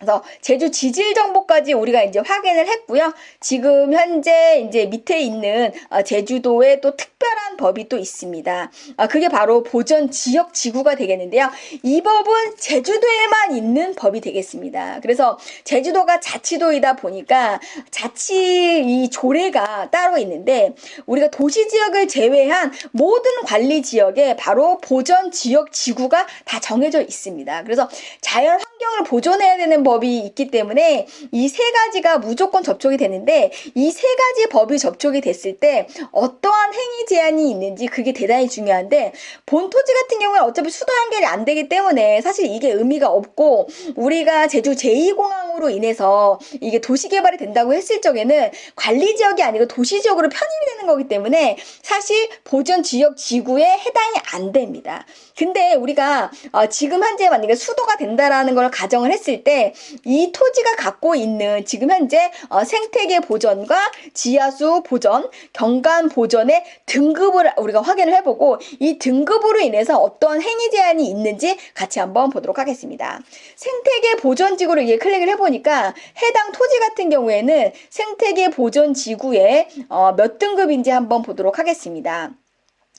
그래서 제주 지질 정보까지 우리가 이제 확인을 했고요. 지금 현재 이제 밑에 있는 제주도에 또 특별한 법이 또 있습니다. 그게 바로 보전 지역 지구가 되겠는데요. 이 법은 제주도에만 있는 법이 되겠습니다. 그래서 제주도가 자치도이다 보니까 자치 이 조례가 따로 있는데 우리가 도시 지역을 제외한 모든 관리 지역에 바로 보전 지역 지구가 다 정해져 있습니다. 그래서 자연 환경을 보존해야 되는 법이 있기 때문에 이 세 가지가 무조건 접촉이 되는데 이 세 가지 법이 접촉이 됐을 때 어떠한 행위 제한이 있는지 그게 대단히 중요한데 본 토지 같은 경우는 어차피 수도 연결이 안 되기 때문에 사실 이게 의미가 없고 우리가 제주 제2공항으로 인해서 이게 도시개발이 된다고 했을 적에는 관리지역이 아니고 도시지역으로 편입이 되는 거기 때문에 사실 보전지역 지구에 해당이 안 됩니다. 근데 우리가 지금 현재 만약에 수도가 된다라는 걸 가정을 했을 때 이 토지가 갖고 있는 지금 현재 생태계 보전과 지하수 보전, 경관 보전의 등급을 우리가 확인을 해보고 이 등급으로 인해서 어떤 행위 제한이 있는지 같이 한번 보도록 하겠습니다. 생태계 보전지구를 이게 클릭을 해보니까 해당 토지 같은 경우에는 생태계 보전지구에 몇 등급인지 한번 보도록 하겠습니다.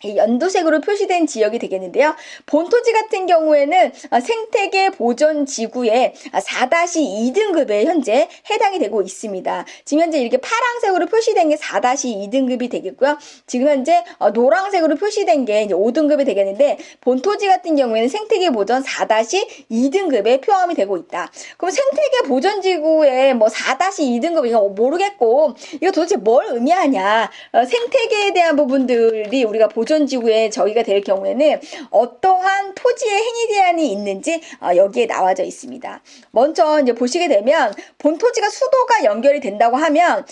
연두색으로 표시된 지역이 되겠는데요. 본토지 같은 경우에는 생태계 보전지구에 4-2등급에 현재 해당이 되고 있습니다. 지금 현재 이렇게 파란색으로 표시된 게 4-2등급이 되겠고요. 지금 현재 노란색으로 표시된 게 이제 5등급이 되겠는데 본토지 같은 경우에는 생태계 보전 4-2등급에 포함이 되고 있다. 그럼 생태계 보전지구에 뭐 4-2등급 이거 모르겠고 이거 도대체 뭘 의미하냐? 생태계에 대한 부분들이 우리가 보전지구에 저희가 될 경우에는 어떠한 토지의 행위 제한이 있는지 여기에 나와져 있습니다. 먼저 이제 보시게 되면 본토지가 수도가 연결이 된다고 하면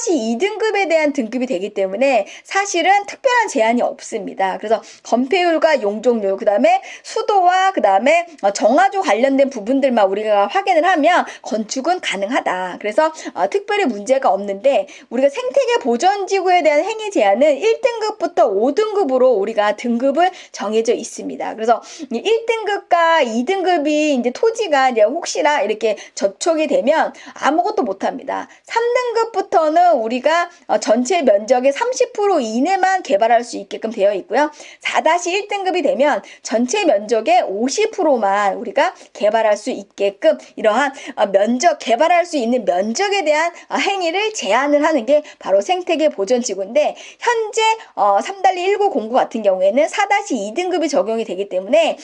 4-2등급에 대한 등급이 되기 때문에 사실은 특별한 제한이 없습니다. 그래서 건폐율과 용적률, 그 다음에 수도와 그 다음에 정화조 관련된 부분들만 우리가 확인을 하면 건축은 가능하다. 그래서 특별히 문제가 없는데 우리가 생태계 보전지구에 대한 행위 제한은 1등급부터 5등급으로 우리가 등급을 정해져 있습니다. 그래서 1등급과 2등급이 이제 토지가 이제 혹시나 이렇게 접촉이 되면 아무것도 못합니다. 3등급부터는 우리가 전체 면적의 30% 이내만 개발할 수 있게끔 되어 있고요. 4-1등급이 되면 전체 면적의 50%만 우리가 개발할 수 있게끔 이러한 개발할 수 있는 면적에 대한 행위를 제한을 하는 게 바로 생태계 보전지구인데 현재 3-1909 같은 경우에는 4-2등급이 적용이 되기 때문에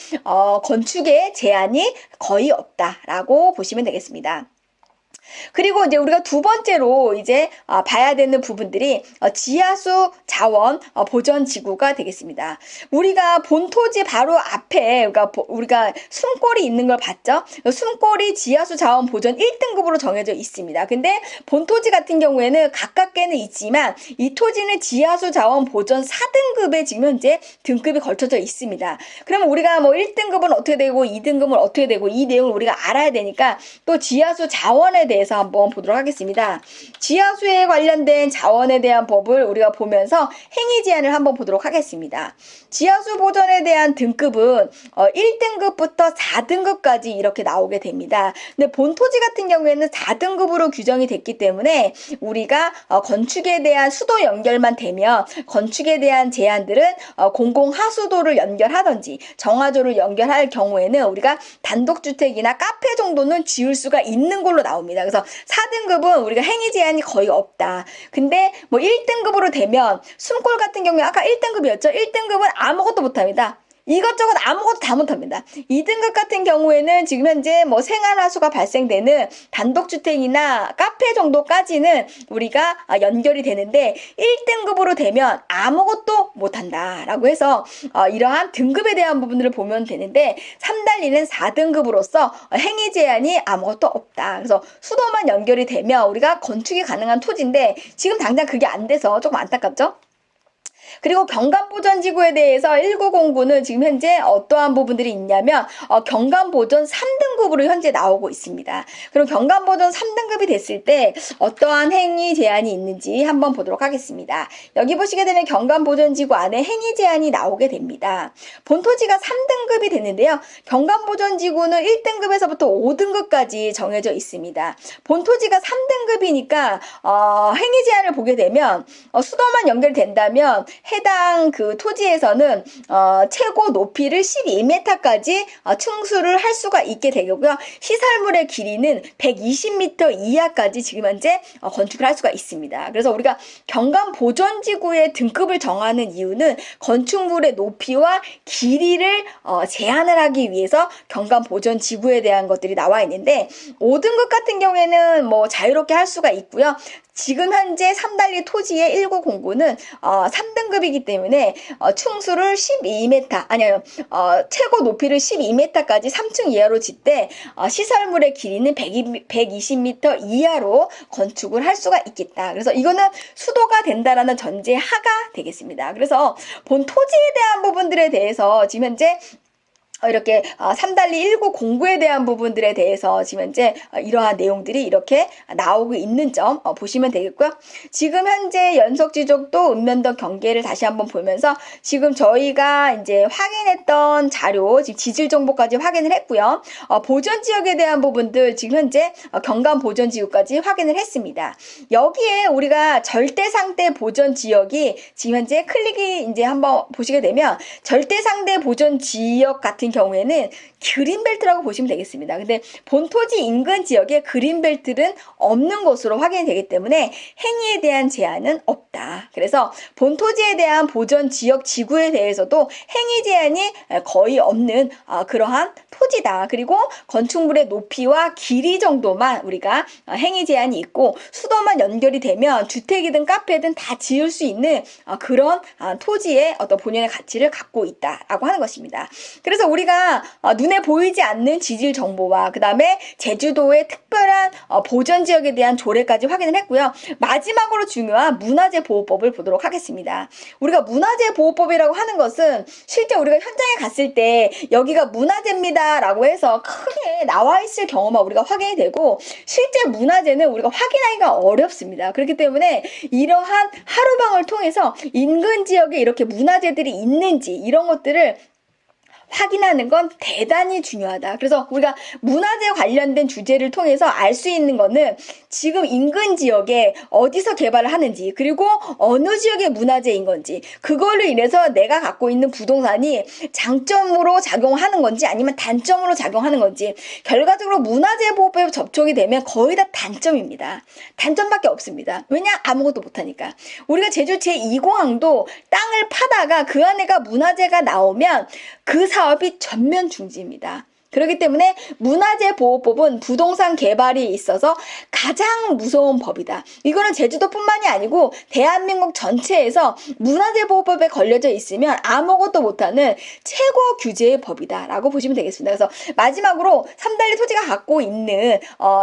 건축에 제한이 거의 없다라고 보시면 되겠습니다. 그리고 이제 우리가 두 번째로 이제 봐야 되는 부분들이 지하수 자원 보전 지구가 되겠습니다. 우리가 본토지 바로 앞에 우리가 숨골이 있는 걸 봤죠? 숨골이 지하수 자원 보전 1등급으로 정해져 있습니다. 근데 본토지 같은 경우에는 가깝게는 있지만 이 토지는 지하수 자원 보전 4등급에 지금 현재 등급이 걸쳐져 있습니다. 그러면 우리가 뭐 1등급은 어떻게 되고 2등급은 어떻게 되고 이 내용을 우리가 알아야 되니까 또 지하수 자원에 대해서 한번 보도록 하겠습니다. 지하수에 관련된 자원에 대한 법을 우리가 보면서 행위 제한을 한번 보도록 하겠습니다. 지하수 보전에 대한 등급은 1등급부터 4등급까지 이렇게 나오게 됩니다. 근데 본토지 같은 경우에는 4등급으로 규정이 됐기 때문에 우리가 건축에 대한 수도 연결만 되면 건축에 대한 제한들은 공공하수도를 연결하든지 정화조를 연결할 경우에는 우리가 단독주택이나 카페 정도는 지을 수가 있는 걸로 나옵니다. 그래서 4등급은 우리가 행위 제한이 거의 없다. 근데 뭐 1등급으로 되면 숨골 같은 경우에 아까 1등급이었죠. 1등급은 아무것도 못합니다. 이것저것 아무것도 다 못합니다. 2등급 같은 경우에는 지금 현재 뭐 생활하수가 발생되는 단독주택이나 카페 정도까지는 우리가 연결이 되는데 1등급으로 되면 아무것도 못한다 라고 해서 이러한 등급에 대한 부분들을 보면 되는데 3-2는 4등급으로서 행위 제한이 아무것도 없다. 그래서 수도만 연결이 되면 우리가 건축이 가능한 토지인데 지금 당장 그게 안 돼서 조금 안타깝죠? 그리고 경관보전지구에 대해서 1909는 지금 현재 어떠한 부분들이 있냐면 경관보전 3등급으로 현재 나오고 있습니다. 그럼 경관보전 3등급이 됐을 때 어떠한 행위 제한이 있는지 한번 보도록 하겠습니다. 여기 보시게 되면 경관보전지구 안에 행위 제한이 나오게 됩니다. 본토지가 3등급이 됐는데요. 경관보전지구는 1등급에서부터 5등급까지 정해져 있습니다. 본토지가 3등급이니까 행위 제한을 보게 되면 수도만 연결된다면 해당 그 토지에서는 최고 높이를 12m까지 충수를 할 수가 있게 되고요. 시설물의 길이는 120m 이하까지 지금 현재 건축을 할 수가 있습니다. 그래서 우리가 경관보전지구의 등급을 정하는 이유는 건축물의 높이와 길이를 제한을 하기 위해서 경관보전지구에 대한 것들이 나와 있는데 5등급 같은 경우에는 뭐 자유롭게 할 수가 있고요. 지금 현재 3-2 토지의 1909는 3등급이기 때문에 충수를 12m 최고 높이를 12m까지 3층 이하로 짓되 시설물의 길이는 120m 이하로 건축을 할 수가 있겠다. 그래서 이거는 수도가 된다라는 전제하가 되겠습니다. 그래서 본 토지에 대한 부분들에 대해서 지금 현재 이렇게 3-19 공부에 대한 부분들에 대해서 지금 현재 이러한 내용들이 이렇게 나오고 있는 점 보시면 되겠고요. 지금 현재 연속 지적도 읍면동 경계를 다시 한번 보면서 지금 저희가 이제 확인했던 자료, 지금 지질 정보까지 확인을 했고요. 보전 지역에 대한 부분들 지금 현재 경감 보전 지역까지 확인을 했습니다. 여기에 우리가 절대 상대 보전 지역이 지금 현재 클릭이 이제 한번 보시게 되면 절대 상대 보전 지역 같은 경우에는 그린벨트라고 보시면 되겠습니다. 근데 본토지 인근 지역에 그린벨트는 없는 것으로 확인이 되기 때문에 행위에 대한 제한은 없다. 그래서 본토지에 대한 보전 지역 지구에 대해서도 행위 제한이 거의 없는 그러한 토지다. 그리고 건축물의 높이와 길이 정도만 우리가 행위 제한이 있고 수도만 연결이 되면 주택이든 카페든 다 지을 수 있는 그런 토지의 어떤 본연의 가치를 갖고 있다라고 하는 것입니다. 그래서 우리가 눈에 보이지 않는 지질 정보와 그 다음에 제주도의 특별한 보전 지역에 대한 조례까지 확인을 했고요. 마지막으로 중요한 문화재 보호법을 보도록 하겠습니다. 우리가 문화재 보호법이라고 하는 것은 실제 우리가 현장에 갔을 때 여기가 문화재입니다 라고 해서 크게 나와 있을 경우만 우리가 확인이 되고 실제 문화재는 우리가 확인하기가 어렵습니다. 그렇기 때문에 이러한 하루방을 통해서 인근 지역에 이렇게 문화재들이 있는지 이런 것들을 확인하는 건 대단히 중요하다. 그래서 우리가 문화재 관련된 주제를 통해서 알 수 있는 거는 지금 인근 지역에 어디서 개발을 하는지 그리고 어느 지역의 문화재인 건지 그걸로 인해서 내가 갖고 있는 부동산이 장점으로 작용하는 건지 아니면 단점으로 작용하는 건지 결과적으로 문화재 보호법에 접촉이 되면 거의 다 단점입니다. 단점밖에 없습니다. 왜냐? 아무것도 못하니까. 우리가 제주 제2공항도 땅을 파다가 그 안에가 문화재가 나오면 그 사업이 전면 중지입니다. 그렇기 때문에 문화재 보호법은 부동산 개발이 있어서 가장 무서운 법이다. 이거는 제주도뿐만이 아니고 대한민국 전체에서 문화재 보호법에 걸려져 있으면 아무것도 못하는 최고 규제의 법이다 라고 보시면 되겠습니다. 그래서 마지막으로 삼달리 토지가 갖고 있는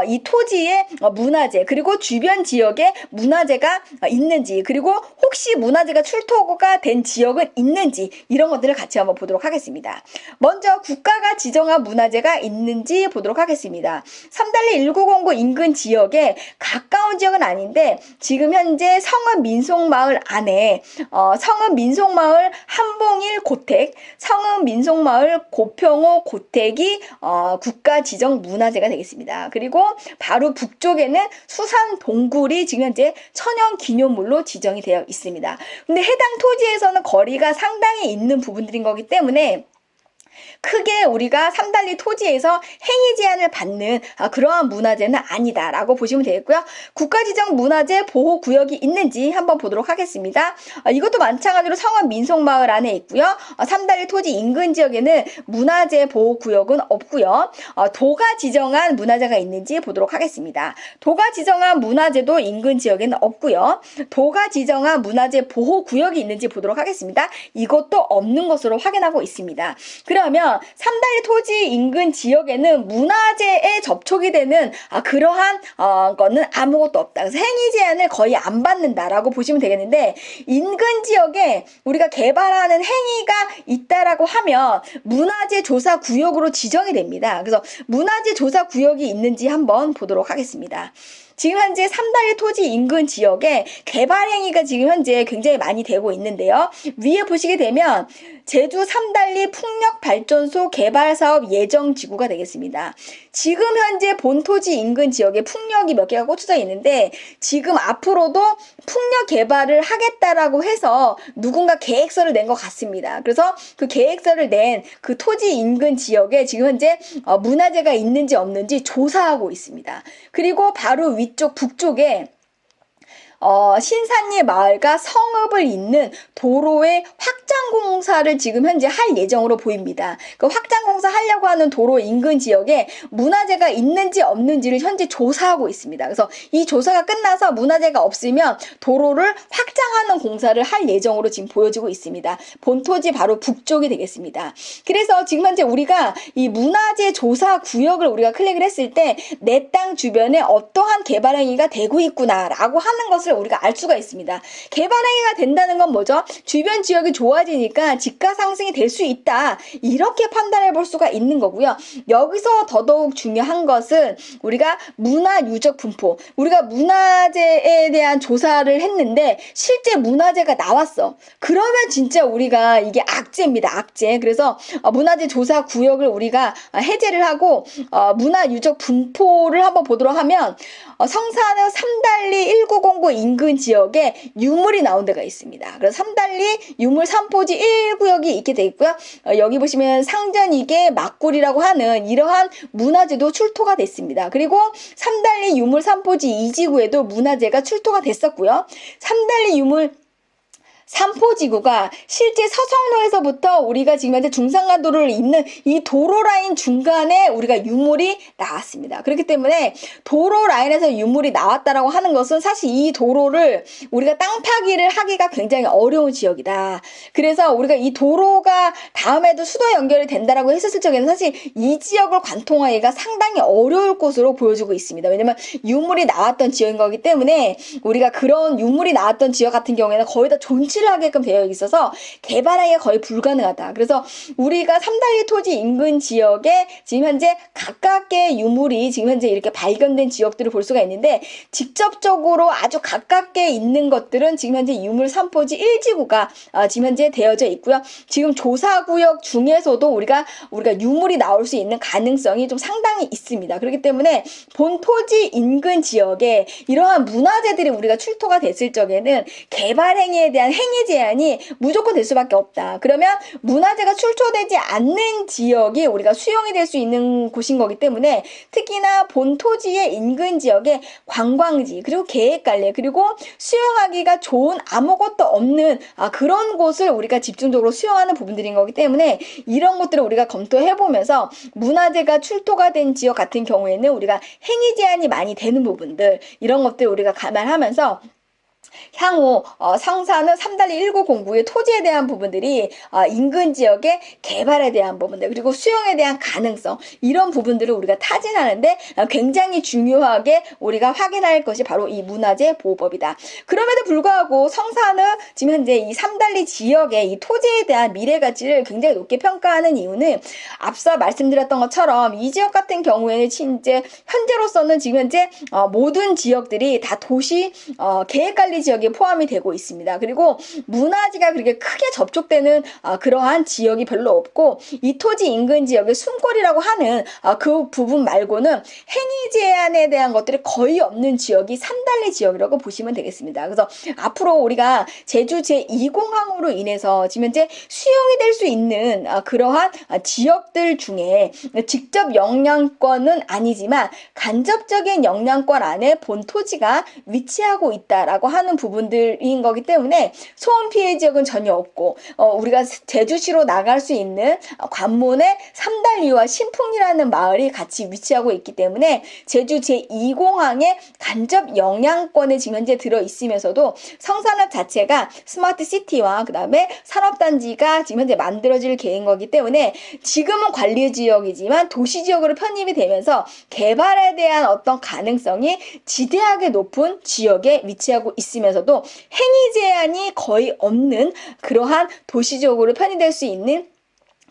이 토지의 문화재 그리고 주변 지역에 문화재가 있는지 그리고 혹시 문화재가 출토가 된 지역은 있는지 이런 것들을 같이 한번 보도록 하겠습니다. 먼저 국가가 지정한 문화재가 있는지 보도록 하겠습니다. 삼달리 1909 인근 지역에 가까운 지역은 아닌데 지금 현재 성읍 민속마을 안에 성읍 민속마을 한봉일 고택, 성읍 민속마을 고평호 고택이 국가 지정 문화재가 되겠습니다. 그리고 바로 북쪽에는 수산 동굴이 지금 현재 천연 기념물로 지정이 되어 있습니다. 근데 해당 토지에서는 거리가 상당히 있는 부분들인 거기 때문에 크게 우리가 삼달리 토지에서 행위 제한을 받는 그러한 문화재는 아니다라고 보시면 되겠고요. 국가지정 문화재 보호구역이 있는지 한번 보도록 하겠습니다. 이것도 마찬가지로 성원 민속마을 안에 있고요. 삼달리 토지 인근 지역에는 문화재 보호구역은 없고요. 도가 지정한 문화재가 있는지 보도록 하겠습니다. 도가 지정한 문화재도 인근 지역에는 없고요. 도가 지정한 문화재 보호구역이 있는지 보도록 하겠습니다. 이것도 없는 것으로 확인하고 있습니다. 그러면 삼달리 토지 인근 지역에는 문화재에 접촉이 되는 그러한 거는 아무것도 없다. 그래서 행위 제한을 거의 안 받는다라고 보시면 되겠는데 인근 지역에 우리가 개발하는 행위가 있다라고 하면 문화재 조사 구역으로 지정이 됩니다. 그래서 문화재 조사 구역이 있는지 한번 보도록 하겠습니다. 지금 현재 삼달리 토지 인근 지역에 개발 행위가 지금 현재 굉장히 많이 되고 있는데요. 위에 보시게 되면 제주 삼달리 풍력발전소 개발사업 예정지구가 되겠습니다. 지금 현재 본토지 인근 지역에 풍력이 몇 개가 꽂혀져 있는데 지금 앞으로도 풍력 개발을 하겠다라고 해서 누군가 계획서를 낸 것 같습니다. 그래서 그 계획서를 낸 그 토지 인근 지역에 지금 현재 문화재가 있는지 없는지 조사하고 있습니다. 그리고 바로 위쪽 북쪽에 신산리 마을과 성읍을 잇는 도로의 확장 공사를 지금 현재 할 예정으로 보입니다. 그 확장 공사 하려고 하는 도로 인근 지역에 문화재가 있는지 없는지를 현재 조사하고 있습니다. 그래서 이 조사가 끝나서 문화재가 없으면 도로를 확장하는 공사를 할 예정으로 지금 보여지고 있습니다. 본토지 바로 북쪽이 되겠습니다. 그래서 지금 현재 우리가 이 문화재 조사 구역을 우리가 클릭을 했을 때 내 땅 주변에 어떠한 개발 행위가 되고 있구나라고 하는 것을 것을 우리가 알 수가 있습니다. 개발행위가 된다는 건 뭐죠? 주변 지역이 좋아지니까 집가 상승이 될 수 있다. 이렇게 판단해 볼 수가 있는 거고요. 여기서 더더욱 중요한 것은 우리가 문화 유적 분포. 우리가 문화재에 대한 조사를 했는데 실제 문화재가 나왔어. 그러면 진짜 우리가 이게 악재입니다. 악재. 그래서 문화재 조사 구역을 우리가 해제를 하고 문화 유적 분포를 한번 보도록 하면 성산의 삼달리 1909 인근 지역에 유물이 나온 데가 있습니다. 그래서 삼달리 유물 3포지 1구역이 있게 돼 있고요. 여기 보시면 상전이계 막굴이라고 하는 이러한 문화재도 출토가 됐습니다. 그리고 삼달리 유물 3포지 2지구에도 문화재가 출토가 됐었고요. 삼달리 유물 3포지구가 실제 서성로에서부터 우리가 지금 현재 중산간도로를 잇는 이 도로 라인 중간에 우리가 유물이 나왔습니다. 그렇기 때문에 도로 라인에서 유물이 나왔다라고 하는 것은 사실 이 도로를 우리가 땅 파기를 하기가 굉장히 어려운 지역이다. 그래서 우리가 이 도로가 다음에도 수도 연결이 된다라고 했었을 적에는 사실 이 지역을 관통하기가 상당히 어려울 것으로 보여지고 있습니다. 왜냐면 유물이 나왔던 지역인 거기 때문에 우리가 그런 유물이 나왔던 지역 같은 경우에는 거의 다 존치 하게끔 되어 있어서 개발하기가 거의 불가능하다. 그래서 우리가 삼달리 토지 인근 지역에 지금 현재 가깝게 유물이 지금 현재 이렇게 발견된 지역들을 볼 수가 있는데 직접적으로 아주 가깝게 있는 것들은 지금 현재 유물 3포지 1지구가 지금 현재 되어져 있고요. 지금 조사구역 중에서도 우리가 유물이 나올 수 있는 가능성이 좀 상당히 있습니다. 그렇기 때문에 본 토지 인근 지역에 이러한 문화재들이 우리가 출토가 됐을 적에는 개발 행위에 대한 행위 제한이 무조건 될 수밖에 없다. 그러면 문화재가 출토되지 않는 지역이 우리가 수용이 될 수 있는 곳인 거기 때문에 특히나 본 토지의 인근 지역에 관광지 그리고 계획관리 그리고 수용하기가 좋은 아무것도 없는 그런 곳을 우리가 집중적으로 수용하는 부분들인 거기 때문에 이런 것들을 우리가 검토해 보면서 문화재가 출토가 된 지역 같은 경우에는 우리가 행위 제한이 많이 되는 부분들 이런 것들 우리가 감안하면서 향후 성산은 삼달리 1909의 토지에 대한 부분들이 인근 지역의 개발에 대한 부분들 그리고 수용에 대한 가능성 이런 부분들을 우리가 타진하는데 굉장히 중요하게 우리가 확인할 것이 바로 이 문화재 보호법이다. 그럼에도 불구하고 성산은 지금 현재 이 삼달리 지역의 이 토지에 대한 미래 가치를 굉장히 높게 평가하는 이유는 앞서 말씀드렸던 것처럼 이 지역 같은 경우에는 진짜 현재로서는 지금 현재 모든 지역들이 다 도시 계획관리 지역에 포함이 되고 있습니다. 그리고 문화재가 그렇게 크게 접촉되는 그러한 지역이 별로 없고 이 토지 인근 지역의 숨골이라고 하는 그 부분 말고는 행위 제한에 대한 것들이 거의 없는 지역이 삼달리 지역이라고 보시면 되겠습니다. 그래서 앞으로 우리가 제주 제2공항으로 인해서 지금 현재 수용이 될 수 있는 그러한 지역들 중에 직접 영향권은 아니지만 간접적인 영향권 안에 본 토지가 위치하고 있다라고 하는 부분들인 거기 때문에 소음 피해 지역은 전혀 없고 우리가 제주시로 나갈 수 있는 관문에 삼달리와 신풍리라는 마을이 같이 위치하고 있기 때문에 제주 제2공항의 간접 영향권에 지금 현재 들어 있으면서도 성산읍 자체가 스마트 시티와 그 다음에 산업단지가 지금 현재 만들어질 계획인 거기 때문에 지금은 관리 지역이지만 도시 지역으로 편입이 되면서 개발에 대한 어떤 가능성이 지대하게 높은 지역에 위치하고 있으면서도 행위 제한이 거의 없는 그러한 도시적으로 편입될 수 있는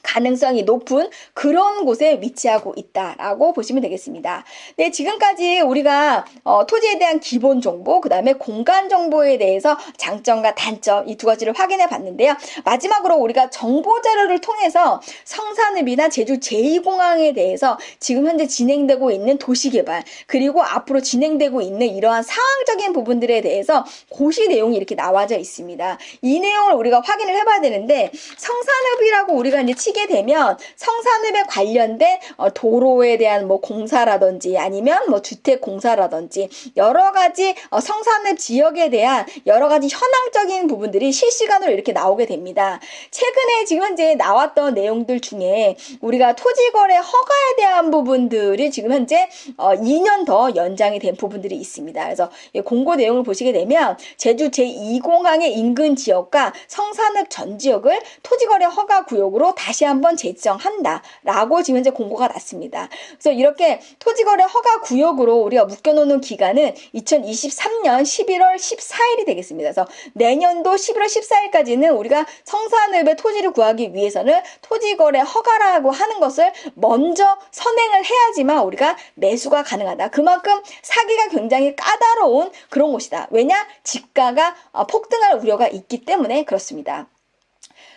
가능성이 높은 그런 곳에 위치하고 있다라고 보시면 되겠습니다. 네, 지금까지 우리가 토지에 대한 기본 정보, 그 다음에 공간 정보에 대해서 장점과 단점 이 두 가지를 확인해 봤는데요. 마지막으로 우리가 정보 자료를 통해서 성산읍이나 제주 제2공항에 대해서 지금 현재 진행되고 있는 도시개발 그리고 앞으로 진행되고 있는 이러한 상황적인 부분들에 대해서 고시 내용이 이렇게 나와져 있습니다. 이 내용을 우리가 확인을 해봐야 되는데 성산읍이라고 우리가 이제 치게 되면 성산읍에 관련된 도로에 대한 뭐 공사라든지 아니면 뭐 주택 공사라든지 여러 가지 성산읍 지역에 대한 여러 가지 현황적인 부분들이 실시간으로 이렇게 나오게 됩니다. 최근에 지금 현재 나왔던 내용들 중에 우리가 토지거래 허가에 대한 부분들이 지금 현재 2년 더 연장이 된 부분들이 있습니다. 그래서 공고 내용을 보시게 되면 제주 제2공항의 인근 지역과 성산읍 전 지역을 토지거래 허가 구역으로 다시 다시 한번 재지정한다라고 지금 현재 공고가 났습니다. 그래서 이렇게 토지거래 허가 구역으로 우리가 묶여놓는 기간은 2023년 11월 14일이 되겠습니다. 그래서 내년도 11월 14일까지는 우리가 성산읍에 토지를 구하기 위해서는 토지거래 허가라고 하는 것을 먼저 선행을 해야지만 우리가 매수가 가능하다. 그만큼 사기가 굉장히 까다로운 그런 곳이다. 왜냐? 집가가 폭등할 우려가 있기 때문에 그렇습니다.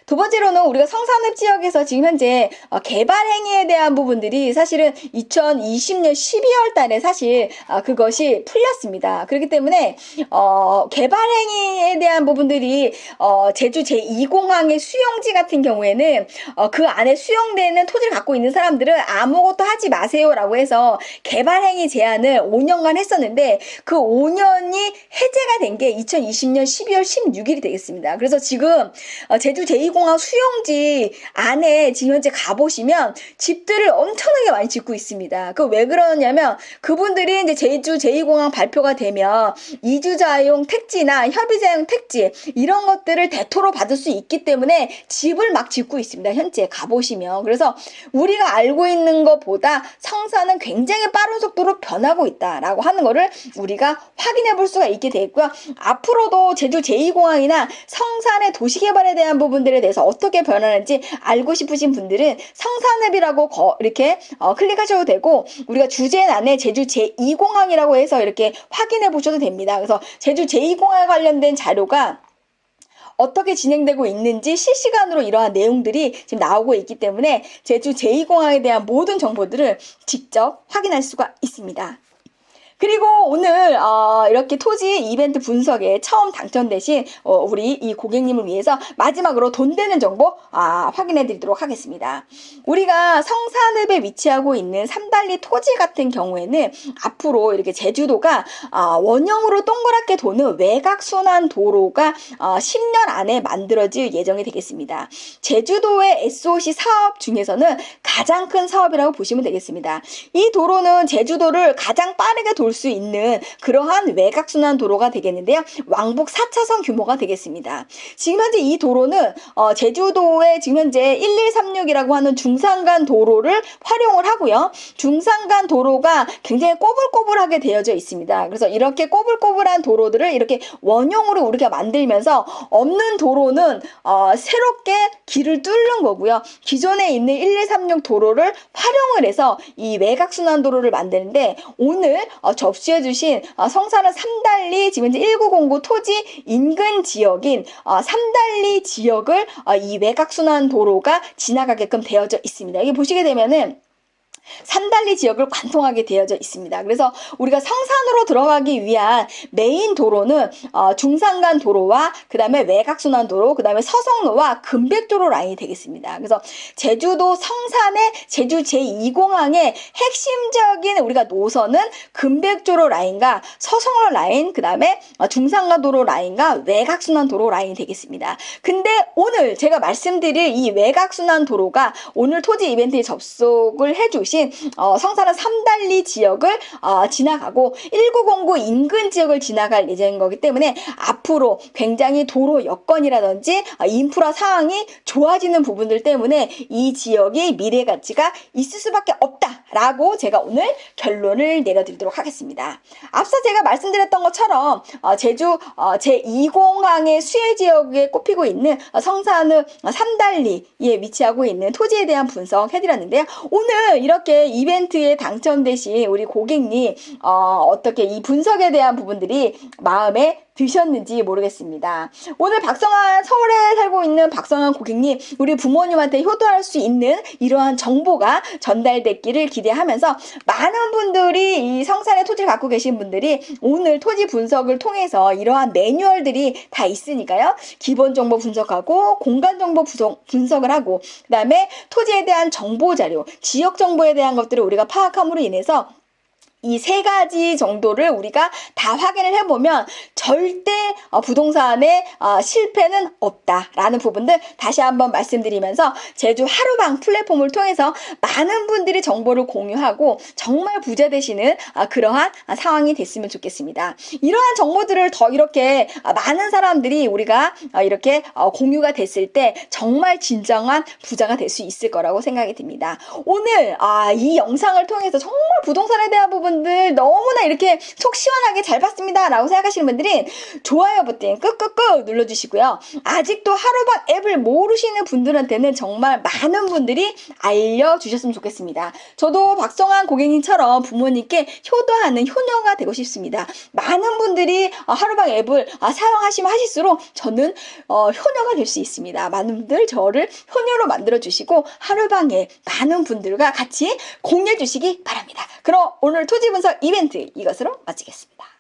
두 번째로는 우리가 성산읍 지역에서 지금 현재 개발 행위에 대한 부분들이 사실은 2020년 12월 달에 사실 그것이 풀렸습니다. 그렇기 때문에 개발 행위에 대한 부분들이 제주 제2공항의 수용지 같은 경우에는 그 안에 수용되는 토지를 갖고 있는 사람들은 아무것도 하지 마세요라고 해서 개발 행위 제한을 5년간 했었는데 그 5년이 해제가 된 게 2020년 12월 16일이 되겠습니다. 그래서 지금 제주 제2공항 수용지 안에 지금 현재 가보시면 집들을 엄청나게 많이 짓고 있습니다. 그 왜 그러냐면 그분들이 이제 제주 제2공항 발표가 되면 이주자용 택지나 협의자용 택지 이런 것들을 대토로 받을 수 있기 때문에 집을 막 짓고 있습니다. 현재 가보시면. 그래서 우리가 알고 있는 것보다 성산은 굉장히 빠른 속도로 변하고 있다라고 하는 거를 우리가 확인해 볼 수가 있게 되겠고요. 앞으로도 제주 제2공항이나 성산의 도시개발에 대한 부분들에 대해서 어떻게 변하는지 알고 싶으신 분들은 성산읍이라고 이렇게 클릭하셔도 되고 우리가 주제란에 제주 제2공항이라고 해서 이렇게 확인해 보셔도 됩니다. 그래서 제주 제2공항에 관련된 자료가 어떻게 진행되고 있는지 실시간으로 이러한 내용들이 지금 나오고 있기 때문에 제주 제2공항에 대한 모든 정보들을 직접 확인할 수가 있습니다. 그리고 오늘 이렇게 토지 이벤트 분석에 처음 당첨되신 우리 이 고객님을 위해서 마지막으로 돈 되는 정보 확인해 드리도록 하겠습니다. 우리가 성산읍에 위치하고 있는 삼달리 토지 같은 경우에는 앞으로 이렇게 제주도가 원형으로 동그랗게 도는 외곽순환 도로가 10년 안에 만들어질 예정이 되겠습니다. 제주도의 SOC 사업 중에서는 가장 큰 사업이라고 보시면 되겠습니다. 이 도로는 제주도를 가장 빠르게 돌 수 있는 그러한 외곽순환 도로가 되겠는데요. 왕복 4차선 규모가 되겠습니다. 지금 현재 이 도로는 제주도의 지금 현재 1136이라고 하는 중산간 도로를 활용을 하고요. 중산간 도로가 굉장히 꼬불꼬불하게 되어져 있습니다. 그래서 이렇게 꼬불꼬불한 도로들을 이렇게 원형으로 우리가 만들면서 없는 도로는 새롭게 길을 뚫는 거고요. 기존에 있는 1136 도로를 활용을 해서 이 외곽순환 도로를 만드는데 오늘 접수해 주신 성산은 삼달리 지금 현재 1909 토지 인근 지역인 삼달리 지역을 이 외곽순환 도로가 지나가게끔 되어져 있습니다. 여기 보시게 되면은 삼달리 지역을 관통하게 되어져 있습니다. 그래서 우리가 성산으로 들어가기 위한 메인 도로는 중산간 도로와 그 다음에 외곽순환 도로, 그 다음에 서성로와 금백도로 라인이 되겠습니다. 그래서 제주도 성산의 제주 제2공항의 핵심적인 우리가 노선은 금백도로 라인과 서성로 라인, 그 다음에 중산간 도로 라인과 외곽순환 도로 라인이 되겠습니다. 근데 오늘 제가 말씀드릴 이 외곽순환 도로가 오늘 토지 이벤트에 접속을 해주신 성산은 삼달리 지역을 지나가고 1909 인근 지역을 지나갈 예정인 거기 때문에 앞으로 굉장히 도로 여건이라든지 인프라 상황이 좋아지는 부분들 때문에 이 지역이 미래 가치가 있을 수밖에 없다라고 제가 오늘 결론을 내려드리도록 하겠습니다. 앞서 제가 말씀드렸던 것처럼 제주 제2공항의 수혜 지역에 꼽히고 있는 성산은 삼달리에 위치하고 있는 토지에 대한 분석 해드렸는데요. 오늘 이렇게 이벤트에 당첨되신 우리 고객님 어떻게 이 분석에 대한 부분들이 마음에 드셨는지 모르겠습니다. 오늘 서울에 살고 있는 박성환 고객님, 우리 부모님한테 효도할 수 있는 이러한 정보가 전달됐기를 기대하면서 많은 분들이 이 성산의 토지를 갖고 계신 분들이 오늘 토지 분석을 통해서 이러한 매뉴얼들이 다 있으니까요. 기본 정보 분석하고 공간 정보 분석을 하고 그 다음에 토지에 대한 정보 자료, 지역 정보에 대한 것들을 우리가 파악함으로 인해서 이 세 가지 정도를 우리가 다 확인을 해보면 절대 부동산에 실패는 없다라는 부분들 다시 한번 말씀드리면서 제주 하루방 플랫폼을 통해서 많은 분들이 정보를 공유하고 정말 부자 되시는 그러한 상황이 됐으면 좋겠습니다. 이러한 정보들을 더 이렇게 많은 사람들이 우리가 이렇게 공유가 됐을 때 정말 진정한 부자가 될 수 있을 거라고 생각이 듭니다. 오늘 이 영상을 통해서 정말 부동산에 대한 부분들 너무나 이렇게 속 시원하게 잘 봤습니다 라고 생각하시는 분들은 좋아요 버튼 꾹꾹꾹 눌러주시고요. 아직도 하루방 앱을 모르시는 분들한테는 정말 많은 분들이 알려주셨으면 좋겠습니다. 저도 박성환 고객님처럼 부모님께 효도하는 효녀가 되고 싶습니다. 많은 분들이 하루방 앱을 사용하시면 하실수록 저는 효녀가 될 수 있습니다. 많은 분들 저를 효녀로 만들어주시고 하루방에 많은 분들과 같이 공유해 주시기 바랍니다. 그럼 오늘 토지 분석 이벤트 이것으로 마치겠습니다.